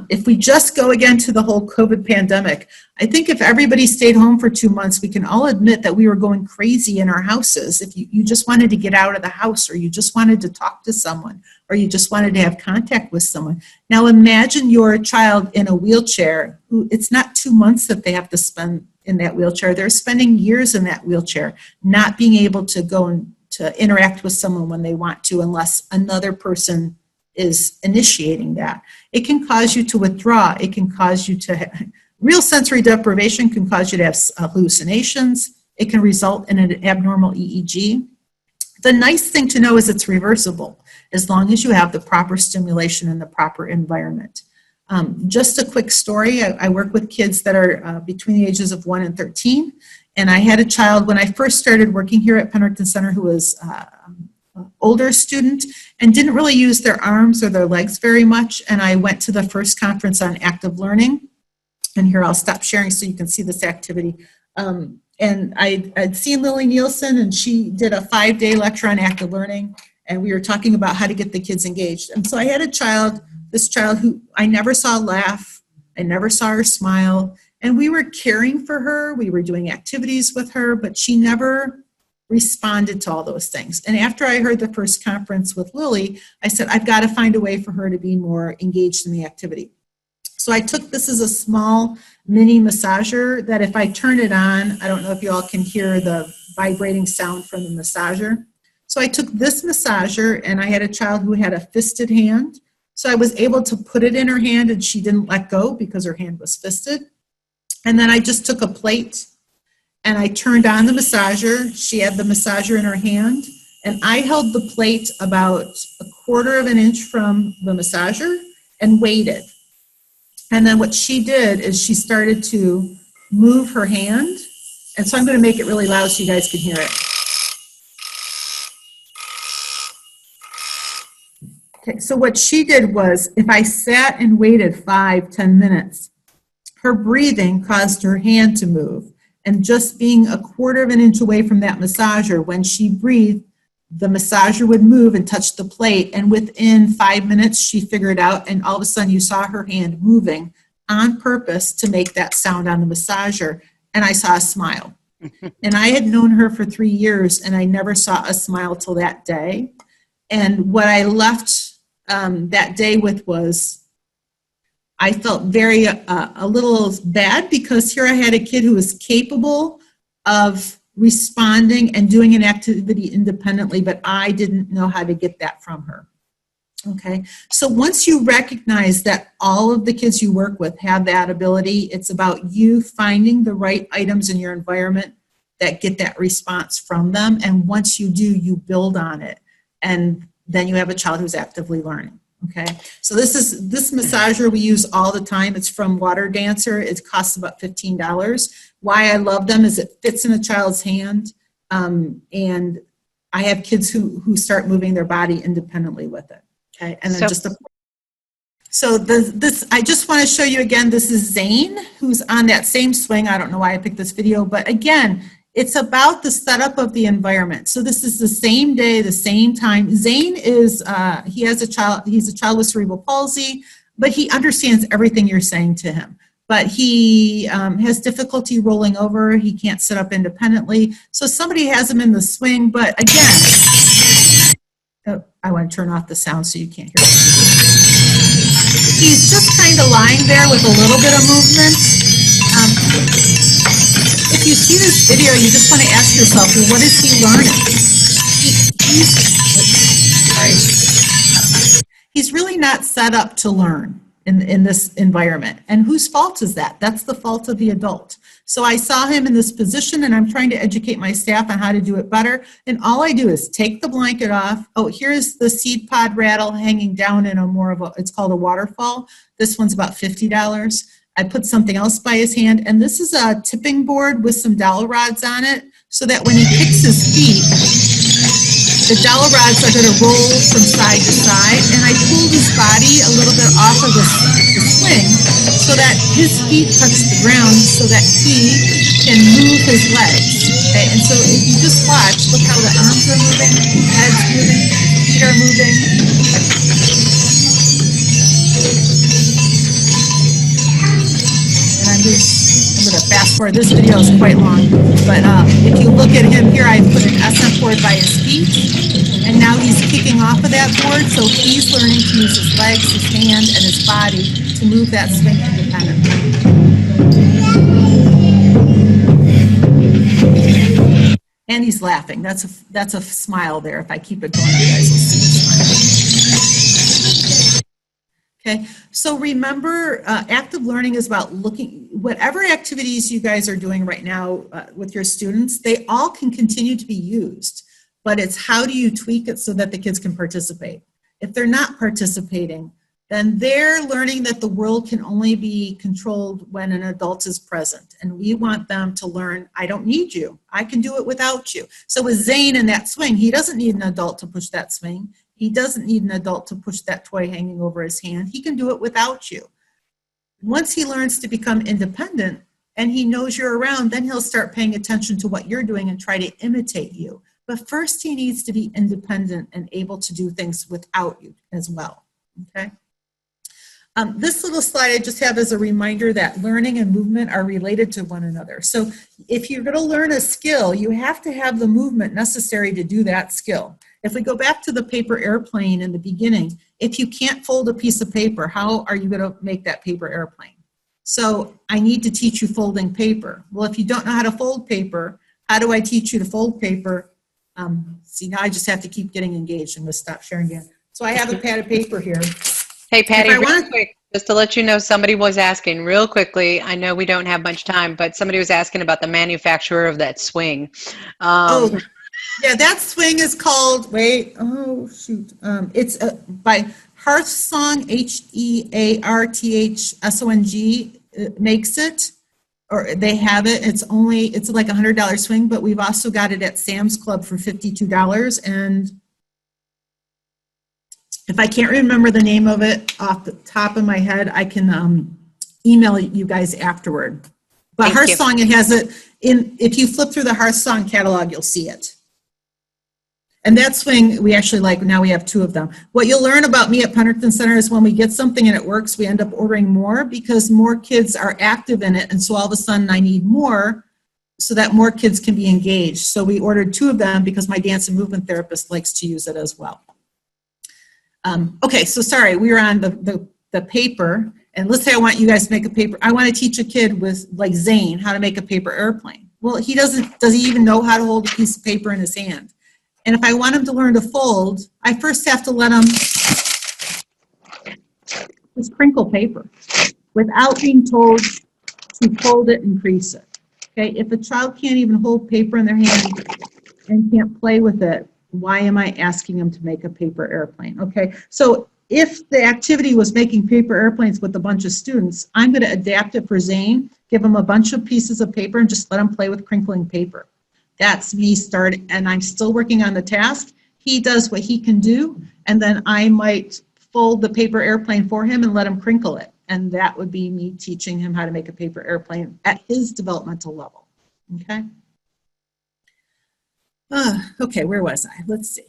[SPEAKER 1] If we just go again to the whole COVID pandemic, I think if everybody stayed home for 2 months, we can all admit that we were going crazy in our houses. If you just wanted to get out of the house, or you just wanted to talk to someone, or you just wanted to have contact with someone. Now imagine you're a child in a wheelchair who, it's not 2 months that they have to spend in that wheelchair. They're spending years in that wheelchair, not being able to go and to interact with someone when they want to, unless another person is initiating that. It can cause you to withdraw. It can cause you to, real sensory deprivation can cause you to have hallucinations. It can result in an abnormal EEG. The nice thing to know is it's reversible as long as you have the proper stimulation and the proper environment. Just a quick story. I work with kids that are between the ages of 1 and 13. And I had a child when I first started working here at Penricton Center who was an older student and didn't really use their arms or their legs very much. And I went to the first conference on active learning. And here, I'll stop sharing so you can see this activity. And I'd seen Lily Nielsen, and she did a 5-day lecture on active learning. And we were talking about how to get the kids engaged. And so I had a child, this child who I never saw laugh. I never saw her smile. And we were caring for her. We were doing activities with her, but she never responded to all those things. And after I heard the first conference with Lily, I said, I've got to find a way for her to be more engaged in the activity. So I took, this is a small mini massager that if I turn it on, I don't know if you all can hear the vibrating sound from the massager. So I took this massager, and I had a child who had a fisted hand. So I was able to put it in her hand, and she didn't let go because her hand was fisted. And then I just took a plate and I turned on the massager. She had the massager in her hand, and I held the plate about 1/4 of an inch from the massager and waited. And then what she did is she started to move her hand. And so I'm going to make it really loud so you guys can hear it. Okay, so what she did was, if I sat and waited 5-10 minutes, her breathing caused her hand to move. And just being 1/4 of an inch away from that massager, when she breathed, the massager would move and touch the plate. And within 5 minutes, she figured out, and all of a sudden you saw her hand moving on purpose to make that sound on the massager. And I saw a smile. And I had known her for 3 years, and I never saw a smile till that day. And what I left that day with was, I felt very, a little bad, because here I had a kid who was capable of responding and doing an activity independently, but I didn't know how to get that from her. Okay, so once you recognize that all of the kids you work with have that ability, it's about you finding the right items in your environment that get that response from them. And once you do, you build on it. And then you have a child who's actively learning. Okay, so this massager we use all the time. It's from Water Dancer. It costs about $15. Why I love them is it fits in a child's hand, and I have kids who start moving their body independently with it. Okay, and then I just want to show you again. This is Zane, who's on that same swing. I don't know why I picked this video, but again, it's about the setup of the environment. So this is the same day, the same time. Zane is, he's a child with cerebral palsy, but he understands everything you're saying to him. But he has difficulty rolling over. He can't sit up independently. So somebody has him in the swing, but again, oh, I want to turn off the sound so you can't hear it. He's just kind of lying there with a little bit of movement. If you see this video, you just want to ask yourself, well, what is he learning? He's really not set up to learn in this environment. And whose fault is that? That's the fault of the adult. So I saw him in this position, and I'm trying to educate my staff on how to do it better. And all I do is take the blanket off. Oh, here's the seed pod rattle hanging down in a more of a, it's called a waterfall. This one's about $50. I put something else by his hand, and this is a tipping board with some dowel rods on it, so that when he kicks his feet, the dowel rods are going to roll from side to side. And I pulled his body a little bit off of the swing so that his feet touch the ground so that he can move his legs. Okay? And so if you just watch, look how the arms are moving, the head's moving, the feet are moving. And I'm going to fast forward. This video is quite long, but if you look at him here, I put an SM board by his feet, and now he's kicking off of that board, so he's learning to use his legs, his hand, and his body to move that swing independently. And he's laughing. That's a smile there. If I keep it going, you guys will see the smile. Okay, so remember, active learning is about looking, whatever activities you guys are doing right now with your students, they all can continue to be used, but it's how do you tweak it so that the kids can participate. If they're not participating, then they're learning that the world can only be controlled when an adult is present. And we want them to learn, I don't need you. I can do it without you. So with Zane in that swing, he doesn't need an adult to push that swing. He doesn't need an adult to push that toy hanging over his hand. He can do it without you. Once he learns to become independent and he knows you're around, then he'll start paying attention to what you're doing and try to imitate you. But first he needs to be independent and able to do things without you as well, okay? This little slide I just have as a reminder that learning and movement are related to one another. So if you're gonna learn a skill, you have to have the movement necessary to do that skill. If we go back to the paper airplane in the beginning, if you can't fold a piece of paper, how are you gonna make that paper airplane? So I need to teach you folding paper. Well, if you don't know how to fold paper, how do I teach you to fold paper? See, now I just have to keep getting engaged. I'm gonna stop sharing again. So I have a pad of paper here.
[SPEAKER 3] Hey, Patty, real quick, just to let you know, somebody was asking real quickly. I know we don't have much time, but somebody was asking about the manufacturer of that swing.
[SPEAKER 1] Yeah, that swing is called, it's by Hearthsong, Hearthsong, makes it, or they have it. It's like $100 swing, but we've also got it at Sam's Club for $52. And if I can't remember the name of it off the top of my head, I can email you guys afterward. But Hearthsong, it has it in, if you flip through the Hearthsong catalog, you'll see it. And that swing, we actually like, now we have 2 of them. What you'll learn about me at Pennerton Center is when we get something and it works, we end up ordering more because more kids are active in it. And so all of a sudden I need more so that more kids can be engaged. So we ordered 2 of them because my dance and movement therapist likes to use it as well. Okay, so sorry, we were on the paper. And let's say I want you guys to make a paper. I want to teach a kid with like Zane how to make a paper airplane. Well, does he even know how to hold a piece of paper in his hand? And if I want him to learn to fold, I first have to let him just crinkle paper without being told to fold it and crease it. Okay, if a child can't even hold paper in their hand and can't play with it, why am I asking them to make a paper airplane? Okay, so if the activity was making paper airplanes with a bunch of students, I'm going to adapt it for Zane, give him a bunch of pieces of paper and just let him play with crinkling paper. That's me starting, and I'm still working on the task. He does what he can do, and then I might fold the paper airplane for him and let him crinkle it. And that would be me teaching him how to make a paper airplane at his developmental level, okay? Okay, where was I? Let's see.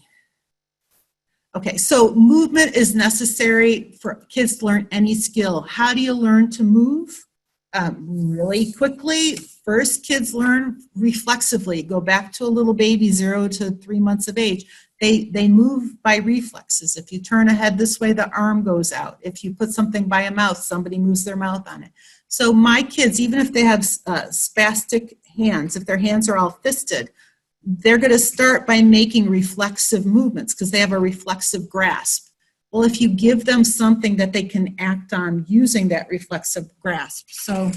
[SPEAKER 1] Okay, so movement is necessary for kids to learn any skill. How do you learn to move? Really quickly, first kids learn reflexively. Go back to a little baby, 0 to 3 months of age. They move by reflexes. If you turn a head this way, the arm goes out. If you put something by a mouth, somebody moves their mouth on it. So my kids, even if they have spastic hands, if their hands are all fisted, they're going to start by making reflexive movements because they have a reflexive grasp. Well, if you give them something that they can act on using that reflexive grasp. So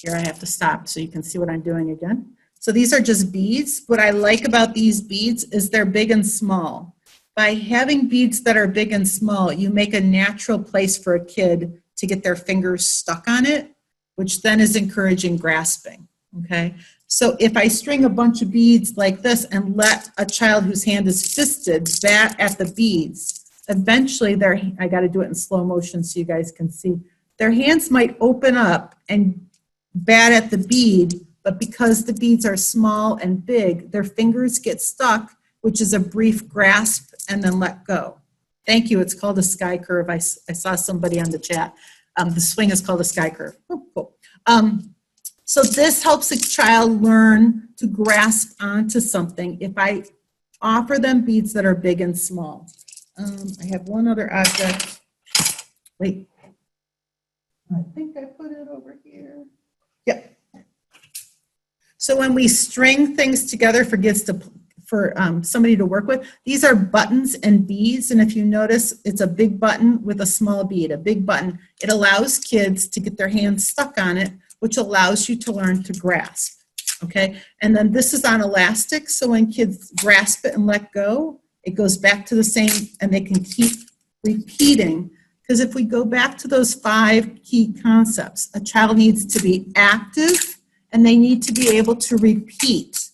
[SPEAKER 1] Here I have to stop so you can see what I'm doing again. So these are just beads. What I like about these beads is they're big and small. By having beads that are big and small, you make a natural place for a kid to get their fingers stuck on it, which then is encouraging grasping, okay? So if I string a bunch of beads like this and let a child whose hand is fisted bat at the beads, eventually I got to do it in slow motion so you guys can see, their hands might open up and bat at the bead, but because the beads are small and big, their fingers get stuck, which is a brief grasp and then let go. Thank you. It's called a sky curve. I saw somebody on the chat. The swing is called a sky curve. Oh, cool. So this helps a child learn to grasp onto something if I offer them beads that are big and small. I have one other object. Wait. I think I put it over here. Yep. So when we string things together for kids for somebody to work with, these are buttons and beads. And if you notice, it's a big button with a small bead, a big button. It allows kids to get their hands stuck on it, which allows you to learn to grasp, okay? And then this is on elastic, so when kids grasp it and let go, it goes back to the same, and they can keep repeating. Because if we go back to those 5 key concepts, a child needs to be active, and they need to be able to repeat.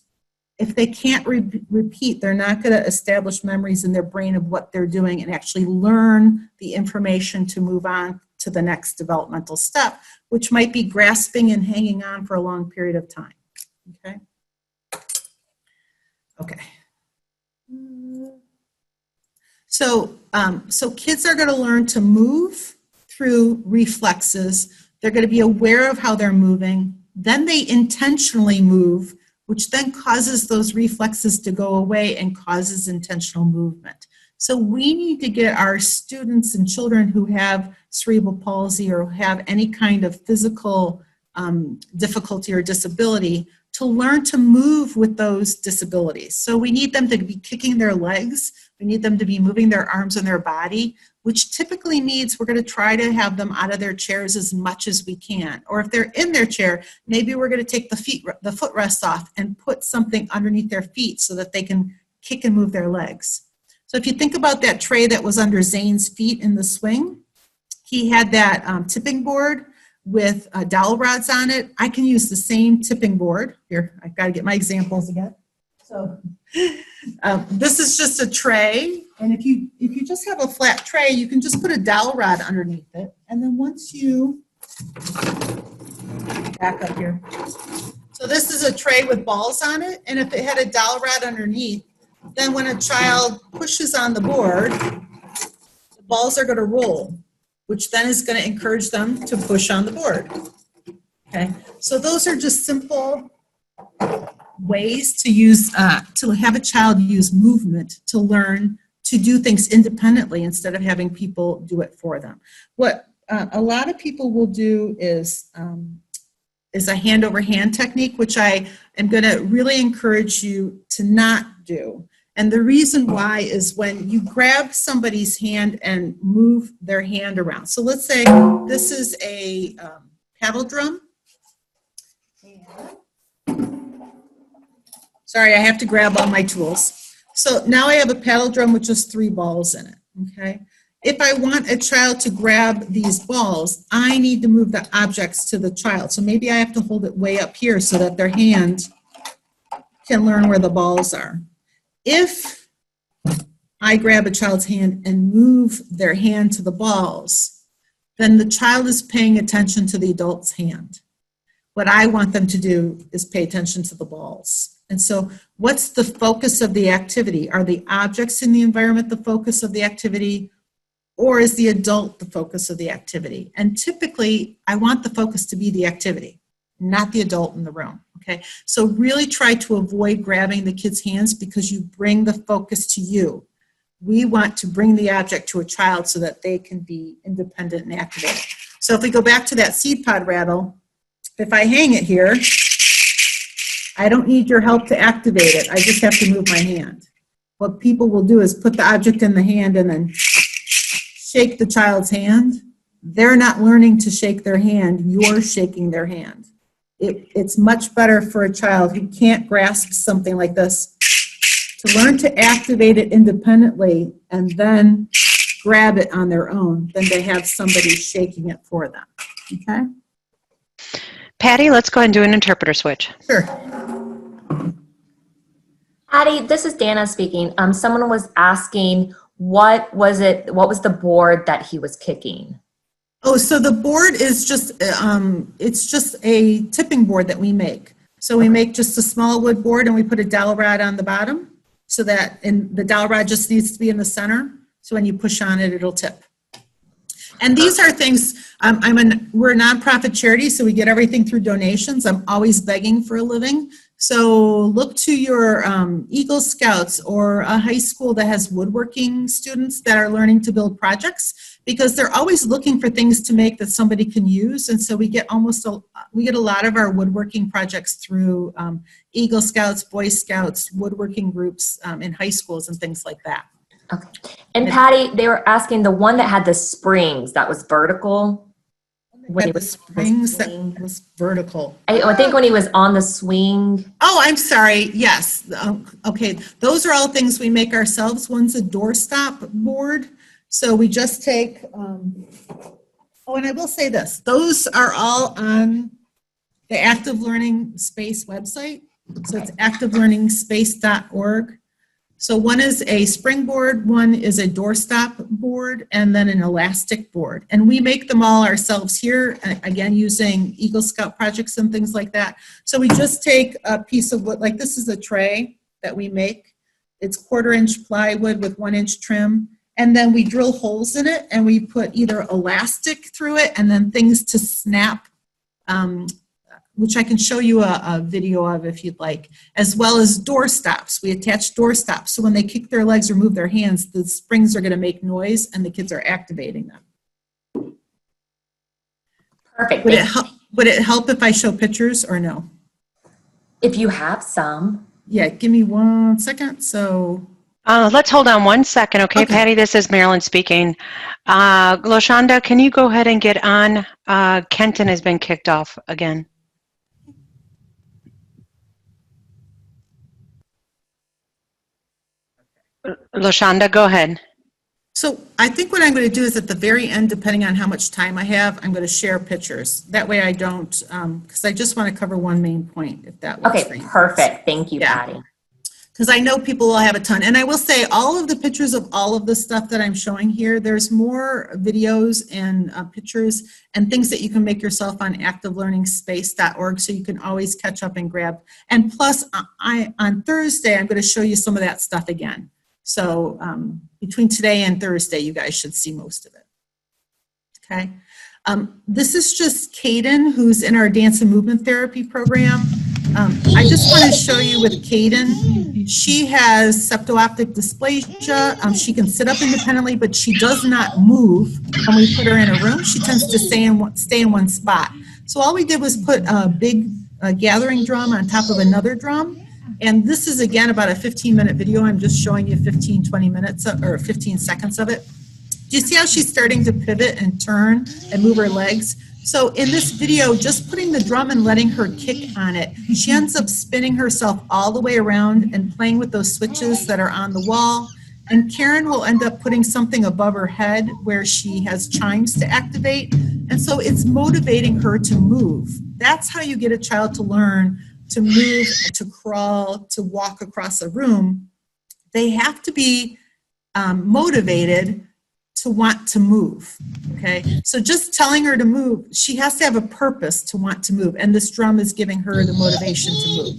[SPEAKER 1] If they can't repeat, they're not going to establish memories in their brain of what they're doing and actually learn the information to move on to the next developmental step, which might be grasping and hanging on for a long period of time. Okay? Okay. So kids are going to learn to move through reflexes. They're going to be aware of how they're moving. Then they intentionally move, which then causes those reflexes to go away and causes intentional movement. So we need to get our students and children who have cerebral palsy or have any kind of physical difficulty or disability to learn to move with those disabilities. So we need them to be kicking their legs. We need them to be moving their arms and their body, which typically means we're going to try to have them out of their chairs as much as we can. Or if they're in their chair, maybe we're going to take the footrest off and put something underneath their feet so that they can kick and move their legs. So if you think about that tray that was under Zane's feet in the swing, he had that tipping board with dowel rods on it. I can use the same tipping board. Here, I've got to get my examples again. So this is just a tray, and if you just have a flat tray, you can just put a dowel rod underneath it, and then once you back up here. So this is a tray with balls on it, and if it had a dowel rod underneath, then when a child pushes on the board, the balls are going to roll, which then is going to encourage them to push on the board. Okay, so those are just simple ways to use, to have a child use movement to learn to do things independently instead of having people do it for them. What a lot of people will do is a hand-over-hand technique, which I am going to really encourage you to not do. And the reason why is when you grab somebody's hand and move their hand around. So let's say this is a paddle drum. Sorry, I have to grab all my tools. So now I have a paddle drum with just 3 balls in it, okay? If I want a child to grab these balls, I need to move the objects to the child. So maybe I have to hold it way up here so that their hand can learn where the balls are. If I grab a child's hand and move their hand to the balls, then the child is paying attention to the adult's hand. What I want them to do is pay attention to the balls. And so what's the focus of the activity? Are the objects in the environment the focus of the activity, or is the adult the focus of the activity? And typically, I want the focus to be the activity, not the adult in the room, okay? So really try to avoid grabbing the kid's hands because you bring the focus to you. We want to bring the object to a child so that they can be independent and activated. So if we go back to that seed pod rattle, if I hang it here, I don't need your help to activate it. I just have to move my hand. What people will do is put the object in the hand and then shake the child's hand. They're not learning to shake their hand. You're shaking their hand. it's much better for a child who can't grasp something like this to learn to activate it independently and then grab it on their own than to have somebody shaking it for them. Okay?
[SPEAKER 3] Patty, let's go ahead and do an interpreter switch.
[SPEAKER 1] Sure.
[SPEAKER 5] Patty, this is Dana speaking. Someone was asking, what was the board that he was kicking?
[SPEAKER 1] Oh, so the board is just, it's just a tipping board that we make. So we make just a small wood board and we put a dowel rod on the bottom so that, and the dowel rod just needs to be in the center. So when you push on it, it'll tip. And these are things, we're a nonprofit charity, so we get everything through donations. I'm always begging for a living. So look to your Eagle Scouts or a high school that has woodworking students that are learning to build projects, because they're always looking for things to make that somebody can use. And so we get a lot of our woodworking projects through Eagle Scouts, Boy Scouts, woodworking groups in high schools and things like that.
[SPEAKER 5] Okay. And Patty, they were asking the one that had the springs that was vertical. When he
[SPEAKER 1] The
[SPEAKER 5] was
[SPEAKER 1] springs that
[SPEAKER 5] swing.
[SPEAKER 1] was vertical.
[SPEAKER 5] I think when he was on the swing.
[SPEAKER 1] Oh, I'm sorry. Yes. Okay. Those are all things we make ourselves. One's a doorstop board. So we just take, oh, and I will say this, those are all on the Active Learning Space website. So it's activelearningspace.org. So one is a springboard, one is a doorstop board, and then an elastic board. And we make them all ourselves here, again, using Eagle Scout projects and things like that. So we just take a piece of wood, like this is a tray that we make. It's 1/4-inch plywood with 1-inch trim. And then we drill holes in it and we put either elastic through it and then things to snap, which I can show you a video of if you'd like, as well as door stops. We attach door stops. So when they kick their legs or move their hands, the springs are going to make noise and the kids are activating them.
[SPEAKER 5] Perfect.
[SPEAKER 1] Would it help if I show pictures or no?
[SPEAKER 5] If you have some.
[SPEAKER 1] Yeah, give me 1 second. So.
[SPEAKER 3] Let's hold on 1 second, okay,
[SPEAKER 1] Okay.
[SPEAKER 3] Patty? This is Marilyn speaking. Loshanda, can you go ahead and get on? Kenton has been kicked off again. Loshanda, go ahead.
[SPEAKER 1] So I think what I'm going to do is at the very end, depending on how much time I have, I'm going to share pictures. That way I don't, because I just want to cover one main point, if that works for
[SPEAKER 5] Okay,
[SPEAKER 1] you.
[SPEAKER 5] perfect. Thank you,
[SPEAKER 1] Yeah.
[SPEAKER 5] Patty.
[SPEAKER 1] Because I know people will have a ton. And I will say all of the pictures of all of the stuff that I'm showing here, there's more videos and pictures and things that you can make yourself on activelearningspace.org, so you can always catch up and grab. And plus, on Thursday, I'm going to show you some of that stuff again. So between today and Thursday, you guys should see most of it. Okay. This is just Kaden, who's in our dance and movement therapy program. I just want to show you with Kaden, she has septo-optic dysplasia. She can sit up independently, but she does not move. When we put her in a room, she tends to stay in one spot. So all we did was put a big gathering drum on top of another drum. And this is, again, about a 15-minute video. I'm just showing you 15, 20 minutes or 15 seconds of it. Do you see how she's starting to pivot and turn and move her legs? So in this video, just putting the drum and letting her kick on it, she ends up spinning herself all the way around and playing with those switches that are on the wall. And Karen will end up putting something above her head where she has chimes to activate. And so it's motivating her to move. That's how you get a child to learn to move, to crawl, to walk across a room. They have to be motivated to want to move, okay? So just telling her to move, she has to have a purpose to want to move, and this drum is giving her the motivation to move.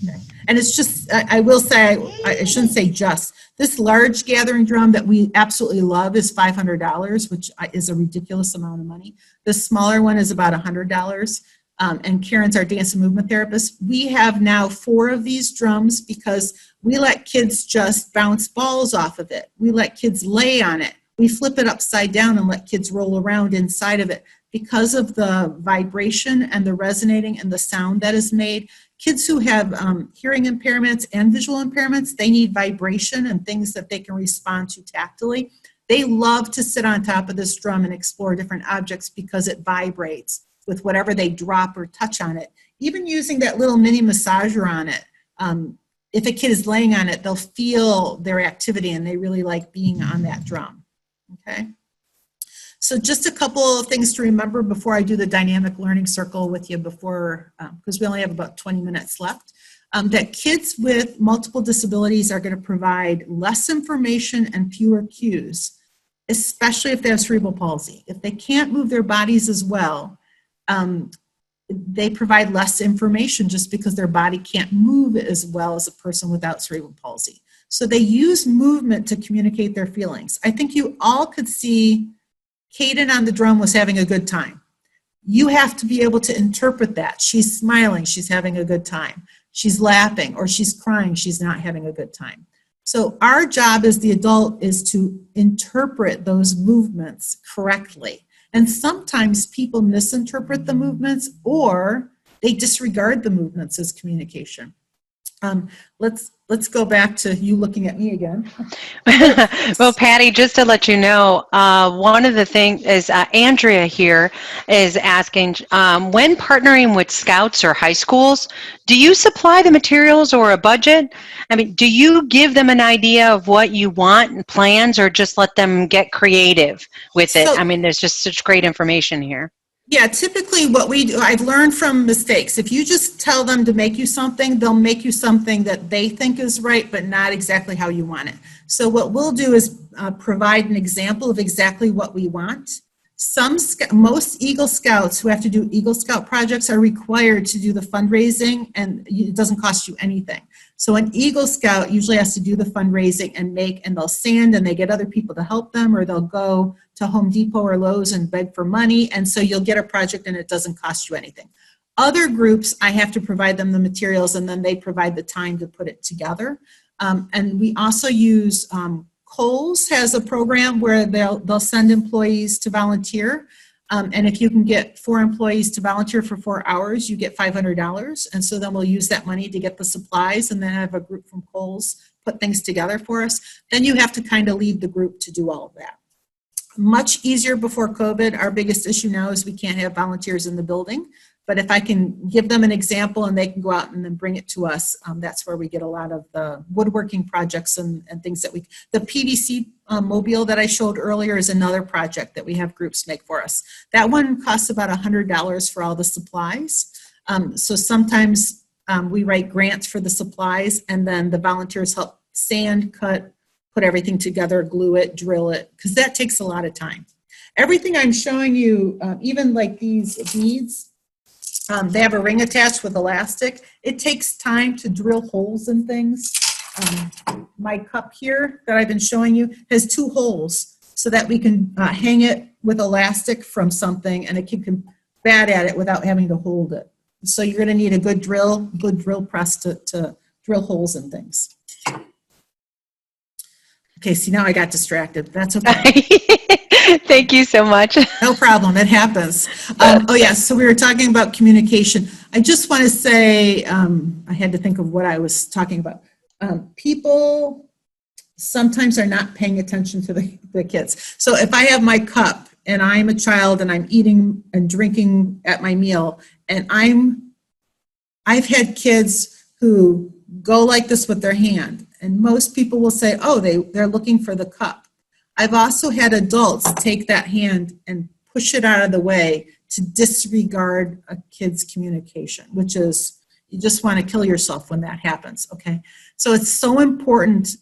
[SPEAKER 1] Okay. And it's just, I will say, I shouldn't say just, this large gathering drum that we absolutely love is $500, which is a ridiculous amount of money. The smaller one is about $100. And Karen's our dance and movement therapist. We have now 4 of these drums because we let kids just bounce balls off of it. We let kids lay on it. We flip it upside down and let kids roll around inside of it. Because of the vibration and the resonating and the sound that is made, kids who have hearing impairments and visual impairments, they need vibration and things that they can respond to tactily. They love to sit on top of this drum and explore different objects because it vibrates with whatever they drop or touch on it. Even using that little mini massager on it, if a kid is laying on it, they'll feel their activity and they really like being on that drum, okay? So just a couple of things to remember before I do the dynamic learning circle with you before, because we only have about 20 minutes left, that kids with multiple disabilities are going to provide less information and fewer cues, especially if they have cerebral palsy. If they can't move their bodies as well, they provide less information just because their body can't move as well as a person without cerebral palsy. So they use movement to communicate their feelings. I think you all could see Kaden on the drum was having a good time. You have to be able to interpret that. She's smiling, she's having a good time. She's laughing, or she's crying, she's not having a good time. So our job as the adult is to interpret those movements correctly. And sometimes people misinterpret the movements or they disregard the movements as communication. Let's go back to you looking at me again.
[SPEAKER 3] Well, Patty, just to let you know, one of the things is Andrea here is asking, when partnering with scouts or high schools, do you supply the materials or a budget? I mean, do you give them an idea of what you want and plans, or just let them get creative with it? I mean, there's just such great information here.
[SPEAKER 1] Yeah, typically what we do, I've learned from mistakes. If you just tell them to make you something, they'll make you something that they think is right, but not exactly how you want it. So what we'll do is provide an example of exactly what we want. Most Eagle Scouts who have to do Eagle Scout projects are required to do the fundraising, and it doesn't cost you anything. So an Eagle Scout usually has to do the fundraising and they'll sand, and they get other people to help them, or they'll go to Home Depot or Lowe's and beg for money, and so you'll get a project and it doesn't cost you anything. Other groups, I have to provide them the materials, and then they provide the time to put it together. And we also use Kohl's has a program where they'll send employees to volunteer. And if you can get 4 employees to volunteer for 4 hours, you get $500. And so then we'll use that money to get the supplies, and then have a group from Kohl's put things together for us. Then you have to kind of lead the group to do all of that. Much easier before COVID. Our biggest issue now is we can't have volunteers in the building. But if I can give them an example and they can go out and then bring it to us, that's where we get a lot of the woodworking projects and things that the PVC mobile that I showed earlier is another project that we have groups make for us. That one costs about $100 for all the supplies. So sometimes we write grants for the supplies, and then the volunteers help sand, cut, put everything together, glue it, drill it, because that takes a lot of time. Everything I'm showing you, even like these beads, they have a ring attached with elastic. It takes time to drill holes in things. My cup here that I've been showing you has 2 holes so that we can hang it with elastic from something, and a kid can bat at it without having to hold it. So you're going to need a good drill press to drill holes in things. Okay, see, now I got distracted. That's okay.
[SPEAKER 3] Thank you so much.
[SPEAKER 1] No problem, it happens. Oh yeah, so we were talking about communication. I just want to say, I had to think of what I was talking about. People sometimes are not paying attention to the kids. So if I have my cup and I'm a child and I'm eating and drinking at my meal, and I've had kids who go like this with their hand, and most people will say, oh, they're looking for the cup. I've also had adults take that hand and push it out of the way to disregard a kid's communication, which is, you just want to kill yourself when that happens, okay? So it's so important.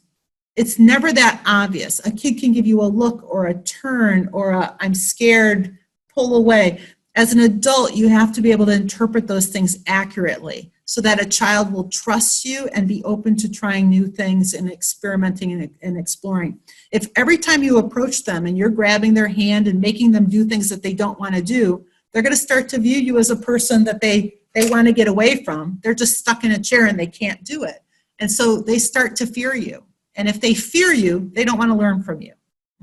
[SPEAKER 1] It's never that obvious. A kid can give you a look or a turn or a I'm scared, pull away. As an adult, you have to be able to interpret those things accurately so that a child will trust you and be open to trying new things and experimenting and exploring. If every time you approach them and you're grabbing their hand and making them do things that they don't want to do, they're going to start to view you as a person that they want to get away from. They're just stuck in a chair and they can't do it. And so they start to fear you. And if they fear you, they don't want to learn from you.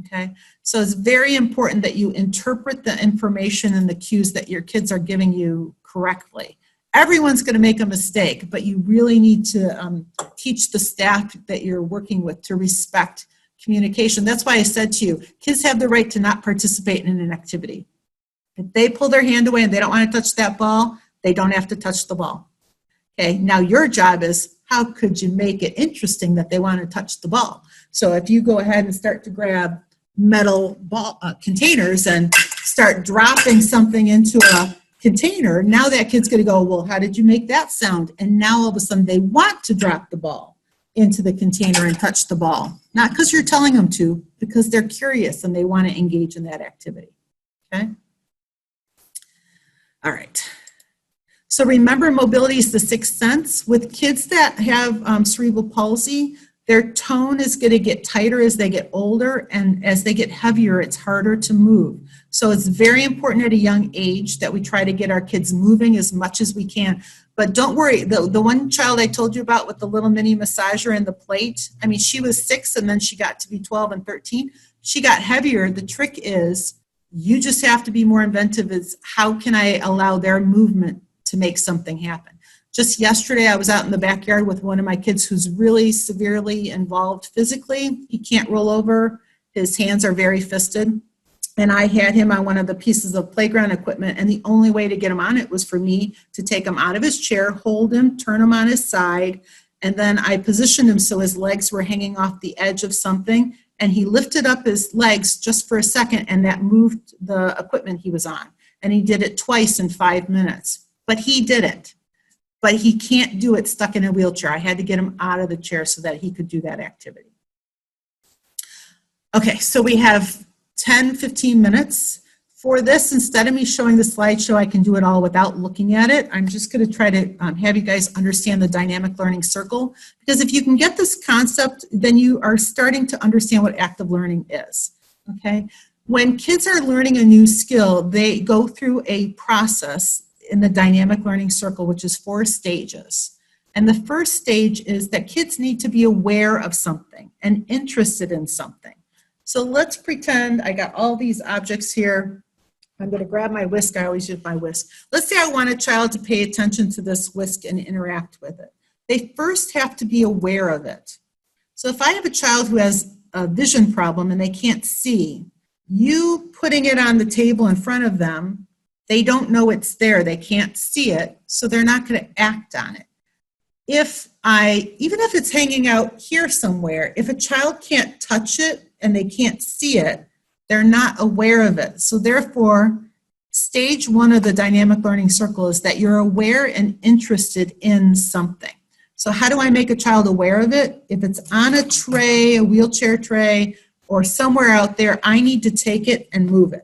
[SPEAKER 1] Okay? So it's very important that you interpret the information and the cues that your kids are giving you correctly. Everyone's going to make a mistake, but you really need to teach the staff that you're working with to respect communication. That's why I said to you, kids have the right to not participate in an activity. If they pull their hand away and they don't want to touch that ball, they don't have to touch the ball. Okay, now your job is, how could you make it interesting that they want to touch the ball? So if you go ahead and start to grab metal ball containers and start dropping something into a container, now that kid's going to go, well, how did you make that sound? And now all of a sudden they want to drop the ball into the container and touch the ball. Not because you're telling them to, because they're curious and they want to engage in that activity. Okay? All right. So remember, mobility is the sixth sense. With kids that have cerebral palsy, their tone is going to get tighter as they get older, and as they get heavier, it's harder to move. So it's very important at a young age that we try to get our kids moving as much as we can. But don't worry, the one child I told you about with the little mini massager and the plate, I mean, she was 6 and then she got to be 12 and 13. She got heavier. The trick is you just have to be more inventive as how can I allow their movement to make something happen. Just yesterday, I was out in the backyard with one of my kids who's really severely involved physically. He can't roll over. His hands are very fisted. And I had him on one of the pieces of playground equipment, and the only way to get him on it was for me to take him out of his chair, hold him, turn him on his side, and then I positioned him so his legs were hanging off the edge of something, and he lifted up his legs just for a second, and that moved the equipment he was on. And he did it twice in 5 minutes. But he did it. But he can't do it stuck in a wheelchair. I had to get him out of the chair so that he could do that activity. Okay, so we have 10, 15 minutes for this. Instead of me showing the slideshow, I can do it all without looking at it. I'm just going to try to have you guys understand the dynamic learning circle, because if you can get this concept, then you are starting to understand what active learning is. Okay, when kids are learning a new skill, they go through a process in the dynamic learning circle, which is 4 stages. And the first stage is that kids need to be aware of something and interested in something. So let's pretend I got all these objects here. I'm going to grab my whisk. I always use my whisk. Let's say I want a child to pay attention to this whisk and interact with it. They first have to be aware of it. So if I have a child who has a vision problem and they can't see, you putting it on the table in front of them, they don't know it's there. They can't see it, so they're not going to act on it. Even if it's hanging out here somewhere, if a child can't touch it and they can't see it, they're not aware of it. So therefore, stage 1 of the dynamic learning circle is that you're aware and interested in something. So how do I make a child aware of it? If it's on a tray, a wheelchair tray, or somewhere out there, I need to take it and move it.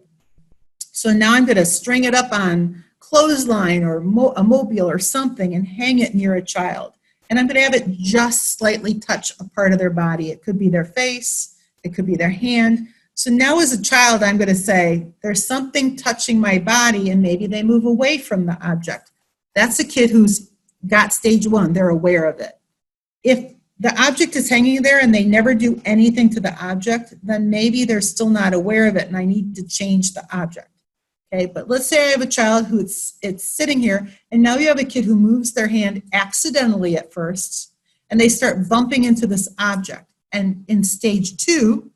[SPEAKER 1] So now I'm going to string it up on clothesline or a mobile or something and hang it near a child. And I'm going to have it just slightly touch a part of their body. It could be their face, it could be their hand. So now as a child, I'm going to say, there's something touching my body, and maybe they move away from the object. That's a kid who's got stage 1. They're aware of it. If the object is hanging there and they never do anything to the object, then maybe they're still not aware of it and I need to change the object. Okay, but let's say I have a child who it's sitting here, and now you have a kid who moves their hand accidentally at first, and they start bumping into this object. And in stage 2,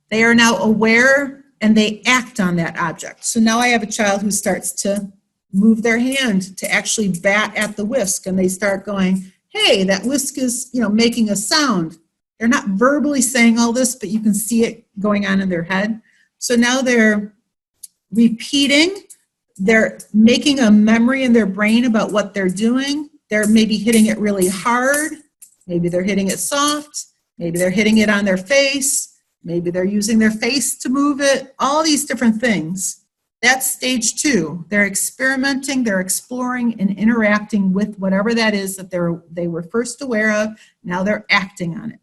[SPEAKER 1] they are now aware and they act on that object. So now I have a child who starts to move their hand to actually bat at the whisk, and they start going, hey, that whisk is, making a sound. They're not verbally saying all this, but you can see it going on in their head. So now they're repeating, they're making a memory in their brain about what they're doing. They're maybe hitting it really hard. Maybe they're hitting it soft. Maybe they're hitting it on their face. Maybe they're using their face to move it. All these different things. That's stage 2. They're experimenting, they're exploring and interacting with whatever that is that they were first aware of. Now they're acting on it.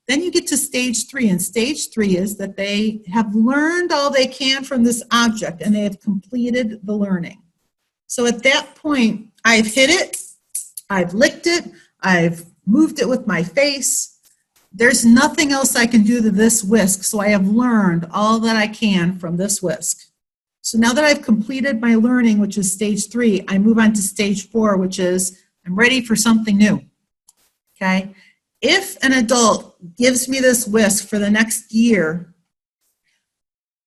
[SPEAKER 1] Then you get to stage 3, and stage 3 is that they have learned all they can from this object and they have completed the learning. So at that point, I've hit it, I've licked it, I've moved it with my face. There's nothing else I can do to this whisk, so I have learned all that I can from this whisk. So now that I've completed my learning, which is stage 3, I move on to stage 4, which is I'm ready for something new. Okay? If an adult gives me this whisk for the next year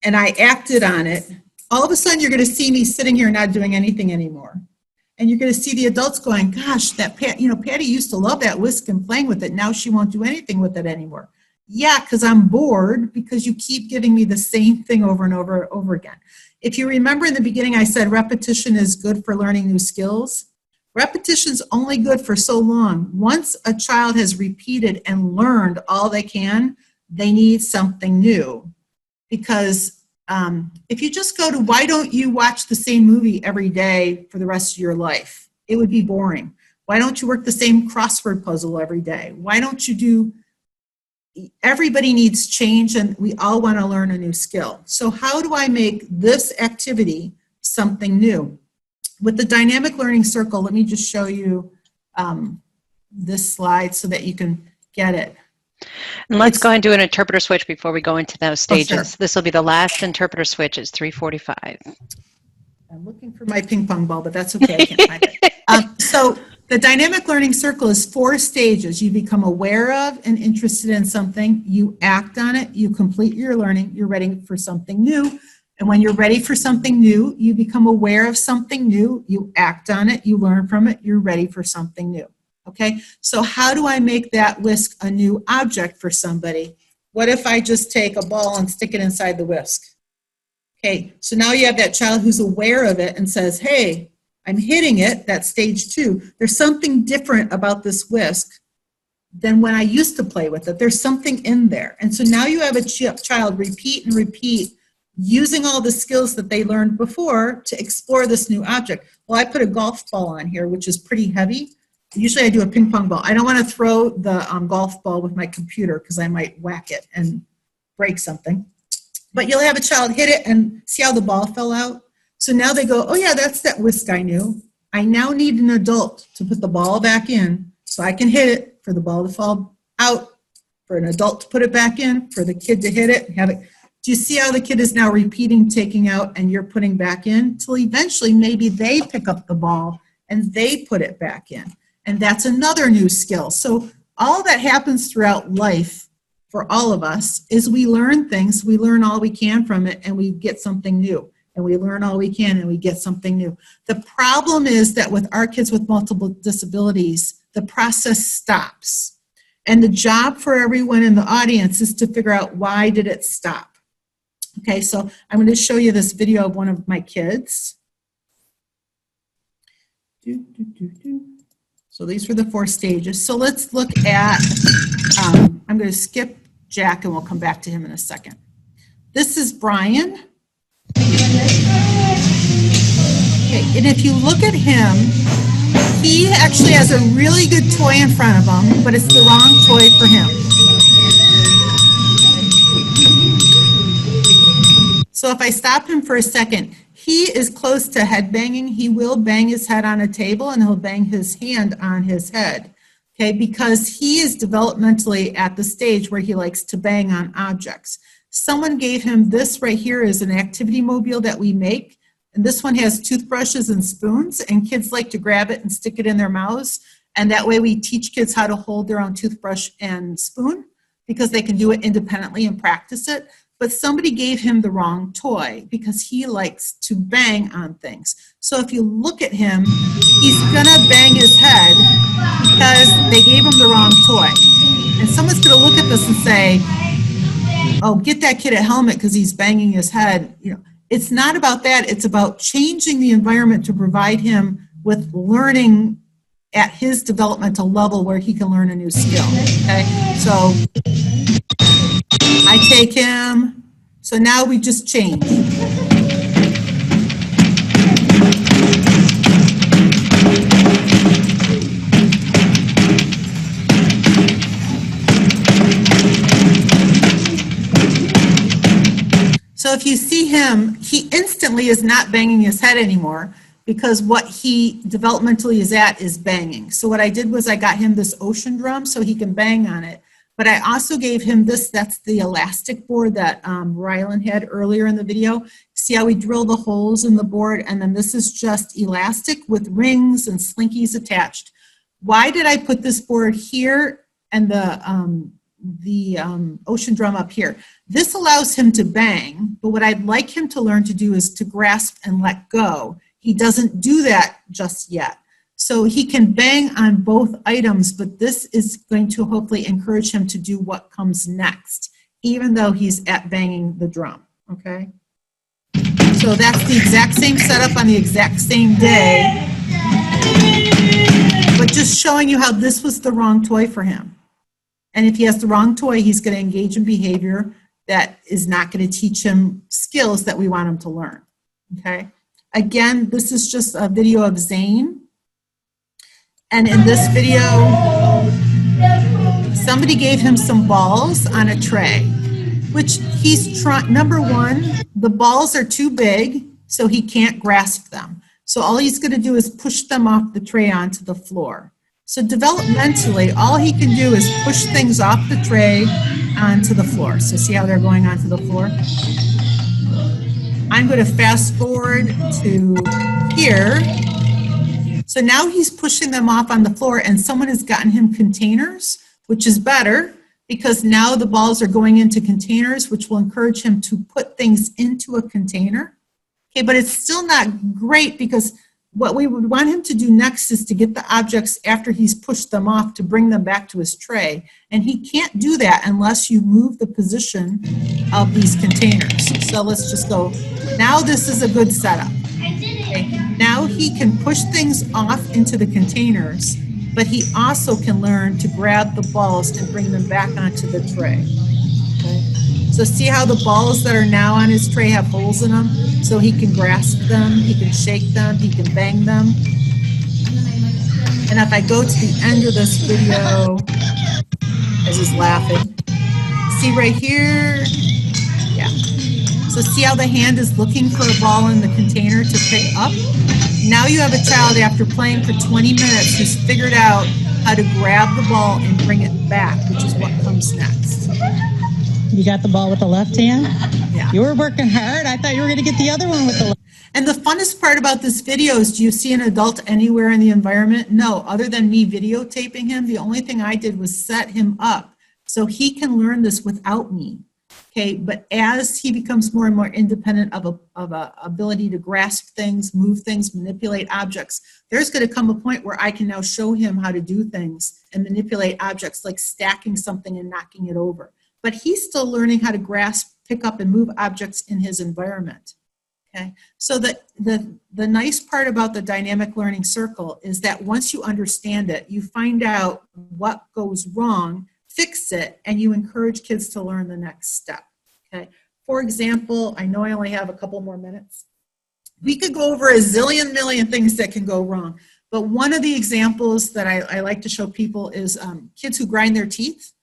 [SPEAKER 1] and I acted on it, all of a sudden you're going to see me sitting here not doing anything anymore. And you're going to see the adults going, gosh, that Patty used to love that whisk and playing with it. Now she won't do anything with it anymore. Yeah, because I'm bored because you keep giving me the same thing over and over and over again. If you remember in the beginning, I said repetition is good for learning new skills. Repetition's only good for so long. Once a child has repeated and learned all they can, they need something new. Because if you just go to, why don't you watch the same movie every day for the rest of your life? It would be boring. Why don't you work the same crossword puzzle every day? Why don't you do, everybody needs change and we all want to learn a new skill. So how do I make this activity something new? With the dynamic learning circle, let me just show you this slide so that you can get it.
[SPEAKER 3] And let's go ahead and do an interpreter switch before we go into those stages.
[SPEAKER 1] Oh, sure.
[SPEAKER 3] This will be the last interpreter switch. It's 3:45.
[SPEAKER 1] I'm looking for my ping pong ball, but that's okay. I can't find it. So the dynamic learning circle is 4 stages. You become aware of and interested in something. You act on it. You complete your learning. You're ready for something new. And when you're ready for something new, you become aware of something new. You act on it. You learn from it. You're ready for something new. Okay, so how do I make that whisk a new object for somebody? What if I just take a ball and stick it inside the whisk? Okay, so now you have that child who's aware of it and says, hey, I'm hitting it, that's stage 2. There's something different about this whisk than when I used to play with it. There's something in there. And so now you have a child repeat and repeat using all the skills that they learned before to explore this new object. Well, I put a golf ball on here, which is pretty heavy. Usually I do a ping pong ball. I don't want to throw the golf ball with my computer because I might whack it and break something. But you'll have a child hit it and see how the ball fell out. So now they go, oh yeah, that's that whisk I knew. I now need an adult to put the ball back in so I can hit it, for the ball to fall out, for an adult to put it back in, for the kid to hit it, have it. Do you see how the kid is now repeating, taking out, and you're putting back in? Till eventually maybe they pick up the ball and they put it back in. And that's another new skill. So all that happens throughout life for all of us is we learn things, we learn all we can from it, and we get something new. And we learn all we can and we get something new. The problem is that with our kids with multiple disabilities, the process stops. And the job for everyone in the audience is to figure out, why did it stop? Okay, so I'm going to show you this video of one of my kids. So these were the 4 stages. So let's look at, I'm going to skip Jack and we'll come back to him in a second. This is Brian. Okay, and if you look at him, he actually has a really good toy in front of him, but it's the wrong toy for him. So if I stop him for a second, he is close to head banging. He will bang his head on a table and he'll bang his hand on his head, okay, because he is developmentally at the stage where he likes to bang on objects. Someone gave him this right here is an activity mobile that we make. And this one has toothbrushes and spoons, and kids like to grab it and stick it in their mouths. And that way we teach kids how to hold their own toothbrush and spoon because they can do it independently and practice it. But somebody gave him the wrong toy because he likes to bang on things. So if you look at him, he's gonna bang his head because they gave him the wrong toy. And someone's gonna look at this and say, oh, get that kid a helmet because he's banging his head. You know, it's not about that. It's about changing the environment to provide him with learning at his developmental level where he can learn a new skill, okay? So I take him. So now we just change. So if you see him, he instantly is not banging his head anymore because what he developmentally is at is banging. So what I did was I got him this ocean drum so he can bang on it. But I also gave him this, that's the elastic board that Rylan had earlier in the video. See how we drill the holes in the board? And then this is just elastic with rings and slinkies attached. Why did I put this board here and the ocean drum up here. This allows him to bang, but what I'd like him to learn to do is to grasp and let go. He doesn't do that just yet. So he can bang on both items, but this is going to hopefully encourage him to do what comes next, even though he's at banging the drum, okay? So that's the exact same setup on the exact same day, but just showing you how this was the wrong toy for him. And if he has the wrong toy, he's going to engage in behavior that is not going to teach him skills that we want him to learn, okay? Again, this is just a video of Zane. And in this video, somebody gave him some balls on a tray, which he's trying. Number one, the balls are too big, so he can't grasp them. So all he's going to do is push them off the tray onto the floor. So developmentally, all he can do is push things off the tray onto the floor. So see how they're going onto the floor? I'm going to fast forward to here. So now he's pushing them off on the floor, and someone has gotten him containers, which is better because now the balls are going into containers, which will encourage him to put things into a container. Okay, but it's still not great because what we would want him to do next is to get the objects after he's pushed them off to bring them back to his tray. And he can't do that unless you move the position of these containers. So let's just go. Now this is a good setup. Okay. Now he can push things off into the containers, but he also can learn to grab the balls and bring them back onto the tray. Okay. So see how the balls that are now on his tray have holes in them? So he can grasp them, he can shake them, he can bang them. And if I go to the end of this video, as he's laughing, see right here? Yeah. So see how the hand is looking for a ball in the container to pick up? Now you have a child after playing for 20 minutes who's figured out how to grab the ball and bring it back, which is what comes next.
[SPEAKER 6] You got the ball with the left hand?
[SPEAKER 1] Yeah.
[SPEAKER 6] You were working hard. I thought you were going to get the other one with the left.
[SPEAKER 1] And the funnest part about this video is, do you see an adult anywhere in the environment? No, other than me videotaping him, the only thing I did was set him up so he can learn this without me. Okay, but as he becomes more and more independent of a ability to grasp things, move things, manipulate objects, there's going to come a point where I can now show him how to do things and manipulate objects, like stacking something and knocking it over. But he's still learning how to grasp, pick up, and move objects in his environment. Okay, so the nice part about the dynamic learning circle is that once you understand it, you find out what goes wrong, fix it, and you encourage kids to learn the next step. Okay, for example, I know I only have a couple more minutes. We could go over a zillion million things that can go wrong, but one of the examples that I like to show people is kids who grind their teeth.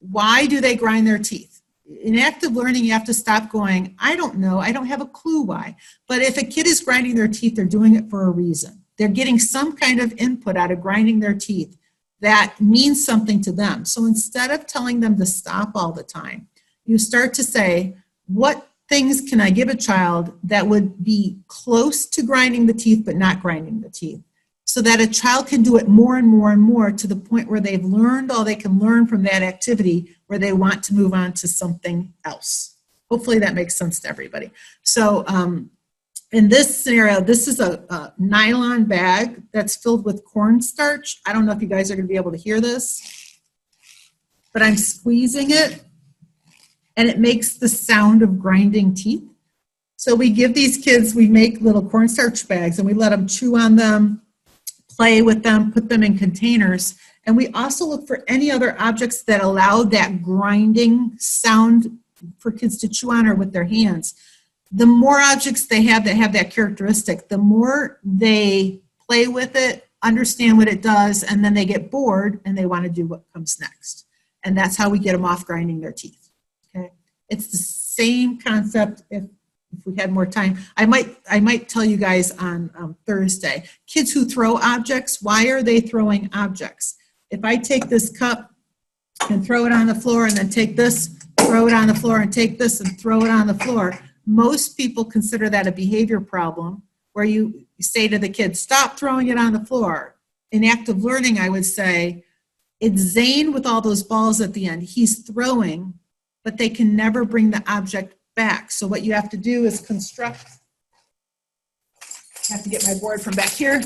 [SPEAKER 1] Why do they grind their teeth? In active learning, you have to stop going, I don't know, I don't have a clue why. But if a kid is grinding their teeth, they're doing it for a reason. They're getting some kind of input out of grinding their teeth that means something to them. So instead of telling them to stop all the time, you start to say, what things can I give a child that would be close to grinding the teeth but not grinding the teeth? So that a child can do it more and more and more to the point where they've learned all they can learn from that activity, where they want to move on to something else. Hopefully that makes sense to everybody. So in this scenario, this is a nylon bag that's filled with cornstarch. I don't know if you guys are going to be able to hear this, but I'm squeezing it, and it makes the sound of grinding teeth. So we give these kids, we make little cornstarch bags, and we let them chew on them, play with them, put them in containers, and we also look for any other objects that allow that grinding sound for kids to chew on or with their hands. The more objects they have that have that characteristic, the more they play with it, understand what it does, and then they get bored and they want to do what comes next. And that's how we get them off grinding their teeth. Okay, it's the same concept. If we had more time, I might tell you guys on Thursday. Kids who throw objects, why are they throwing objects? If I take this cup and throw it on the floor, and then take this, throw it on the floor, and take this and throw it on the floor, most people consider that a behavior problem, where you say to the kid, stop throwing it on the floor. In active learning, I would say, It's Zane with all those balls at the end. He's throwing, but they can never bring the object back. So what you have to do is construct, I have to get my board from back here.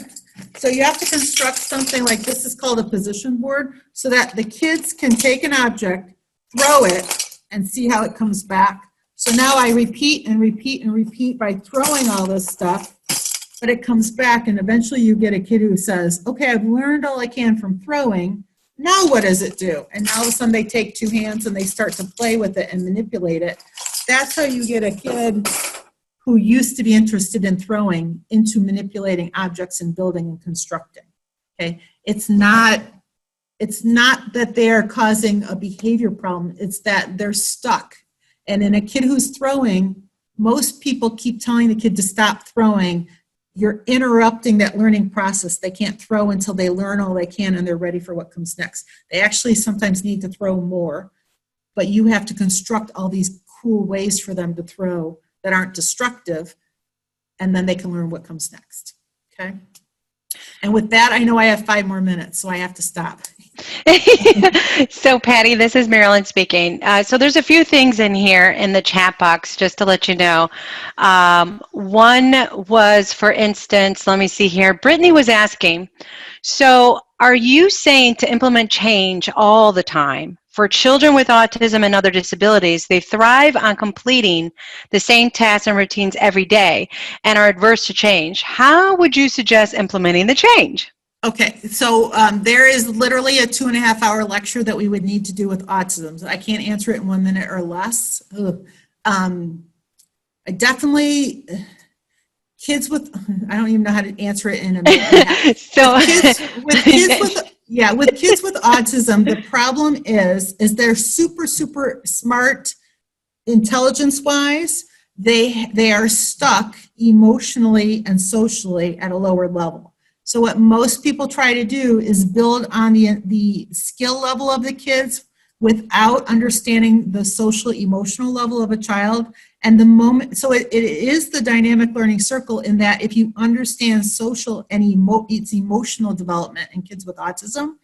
[SPEAKER 1] So you have to construct something like this is called a position board so that the kids can take an object, throw it, and see how it comes back. So now I repeat and repeat and repeat by throwing all this stuff, but it comes back, and eventually you get a kid who says, okay, I've learned all I can from throwing. Now what does it do? And now all of a sudden they take two hands and they start to play with it and manipulate it. That's how you get a kid who used to be interested in throwing into manipulating objects and building and constructing. Okay, it's not that they are causing a behavior problem, it's that they're stuck. And in a kid who's throwing, most people keep telling the kid to stop throwing. You're interrupting that learning process. They can't throw until they learn all they can and they're ready for what comes next. They actually sometimes need to throw more, but you have to construct all these cool ways for them to throw that aren't destructive, and then they can learn what comes next, okay? And with that, I know I have 5 more minutes, so I have to stop.
[SPEAKER 3] So Patty, this is Marilyn speaking. So there's a few things in here in the chat box, just to let you know. One was, for instance, let me see here, Brittany was asking, so are you saying to implement change all the time? For children with autism and other disabilities, they thrive on completing the same tasks and routines every day and are adverse to change. How would you suggest implementing the change?
[SPEAKER 1] Okay, so there is literally a 2.5-hour lecture that we would need to do with autism. So I can't answer it in 1 minute or less. I definitely, kids with, I don't even know how to answer it in a minute.
[SPEAKER 3] So
[SPEAKER 1] with kids with autism, the problem is they're super, super smart, intelligence-wise. They are stuck emotionally and socially at a lower level. So what most people try to do is build on the skill level of the kids without understanding the social emotional level of a child. And the moment, so it is the dynamic learning circle in that if you understand social and its emotional development in kids with autism,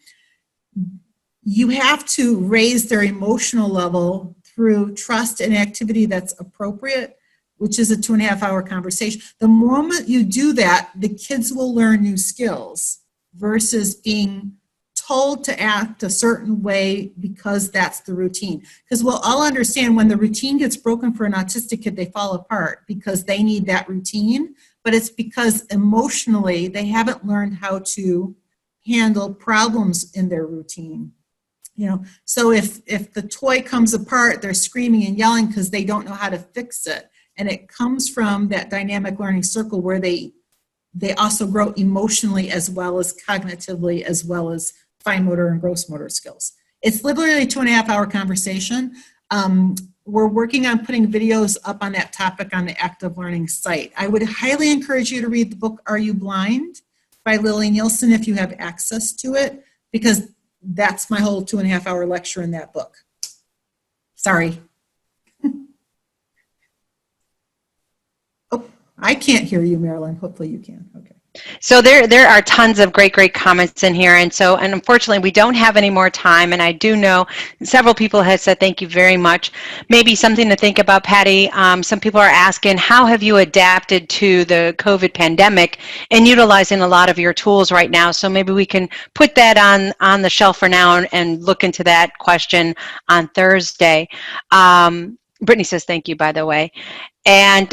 [SPEAKER 1] you have to raise their emotional level through trust and activity that's appropriate, which is a 2.5-hour conversation. The moment you do that, the kids will learn new skills versus being told to act a certain way because that's the routine. Because we'll all understand when the routine gets broken for an autistic kid, they fall apart because they need that routine, but it's because emotionally they haven't learned how to handle problems in their routine. You know, so if the toy comes apart, they're screaming and yelling because they don't know how to fix it. And it comes from that dynamic learning circle where they also grow emotionally as well as cognitively as well as fine motor and gross motor skills. It's literally a 2.5-hour conversation. We're working on putting videos up on that topic on the Active Learning site. I would highly encourage you to read the book, Are You Blind? By Lily Nielsen if you have access to it, because that's my whole 2.5-hour lecture in that book. Sorry. I can't hear you, Marilyn. Hopefully you can. Okay.
[SPEAKER 3] So there are tons of great comments in here, and unfortunately we don't have any more time, and I do know several people have said thank you very much. Maybe something to think about, Patty. Some people are asking, how have you adapted to the COVID pandemic and utilizing a lot of your tools right now? So maybe we can put that on the shelf for now and look into that question on Thursday. Brittany says thank you, by the way. And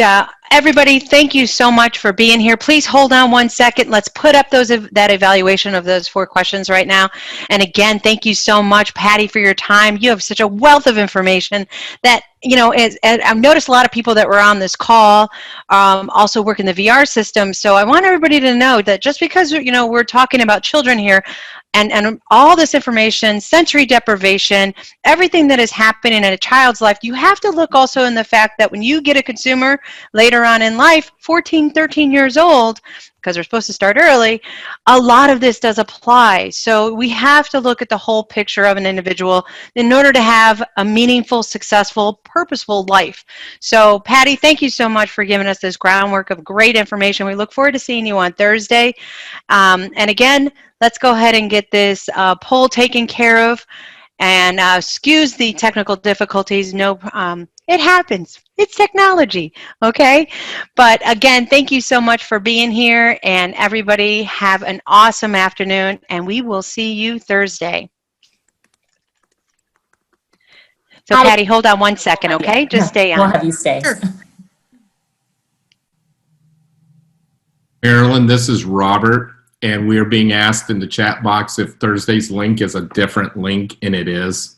[SPEAKER 3] everybody, thank you so much for being here. Please hold on 1 second. Let's put up that evaluation of those 4 questions right now. And again, thank you so much, Patty, for your time. You have such a wealth of information that, you know, I've noticed a lot of people that were on this call also work in the VR system. So I want everybody to know that just because, you know, we're talking about children here, and all this information, sensory deprivation, everything that is happening in a child's life, you have to look also in the fact that when you get a consumer later on in life, 14, 13 years old, because we're supposed to start early, a lot of this does apply. So we have to look at the whole picture of an individual in order to have a meaningful, successful, purposeful life. So Patty, thank you so much for giving us this groundwork of great information. We look forward to seeing you on Thursday. And again, let's go ahead and get this poll taken care of. And excuse the technical difficulties. No, it happens. It's technology, okay? But again, thank you so much for being here, and everybody have an awesome afternoon, and we will see you Thursday. So Patty, hold on one second, okay? Just stay on.
[SPEAKER 5] We'll have you stay.
[SPEAKER 1] Sure.
[SPEAKER 4] Marilyn, this is Robert, and we are being asked in the chat box if Thursday's link is a different link, and it is.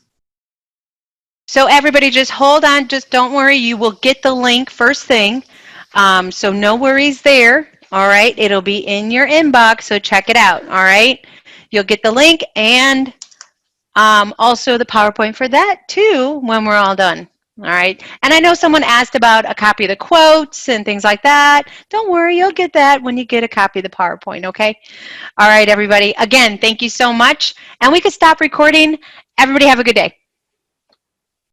[SPEAKER 3] So everybody just hold on, just don't worry, you will get the link first thing. So no worries there, all right? It'll be in your inbox, so check it out, all right? You'll get the link and also the PowerPoint for that too when we're all done, all right? And I know someone asked about a copy of the quotes and things like that. Don't worry, you'll get that when you get a copy of the PowerPoint, okay? All right, everybody. Again, thank you so much. And we can stop recording. Everybody have a good day.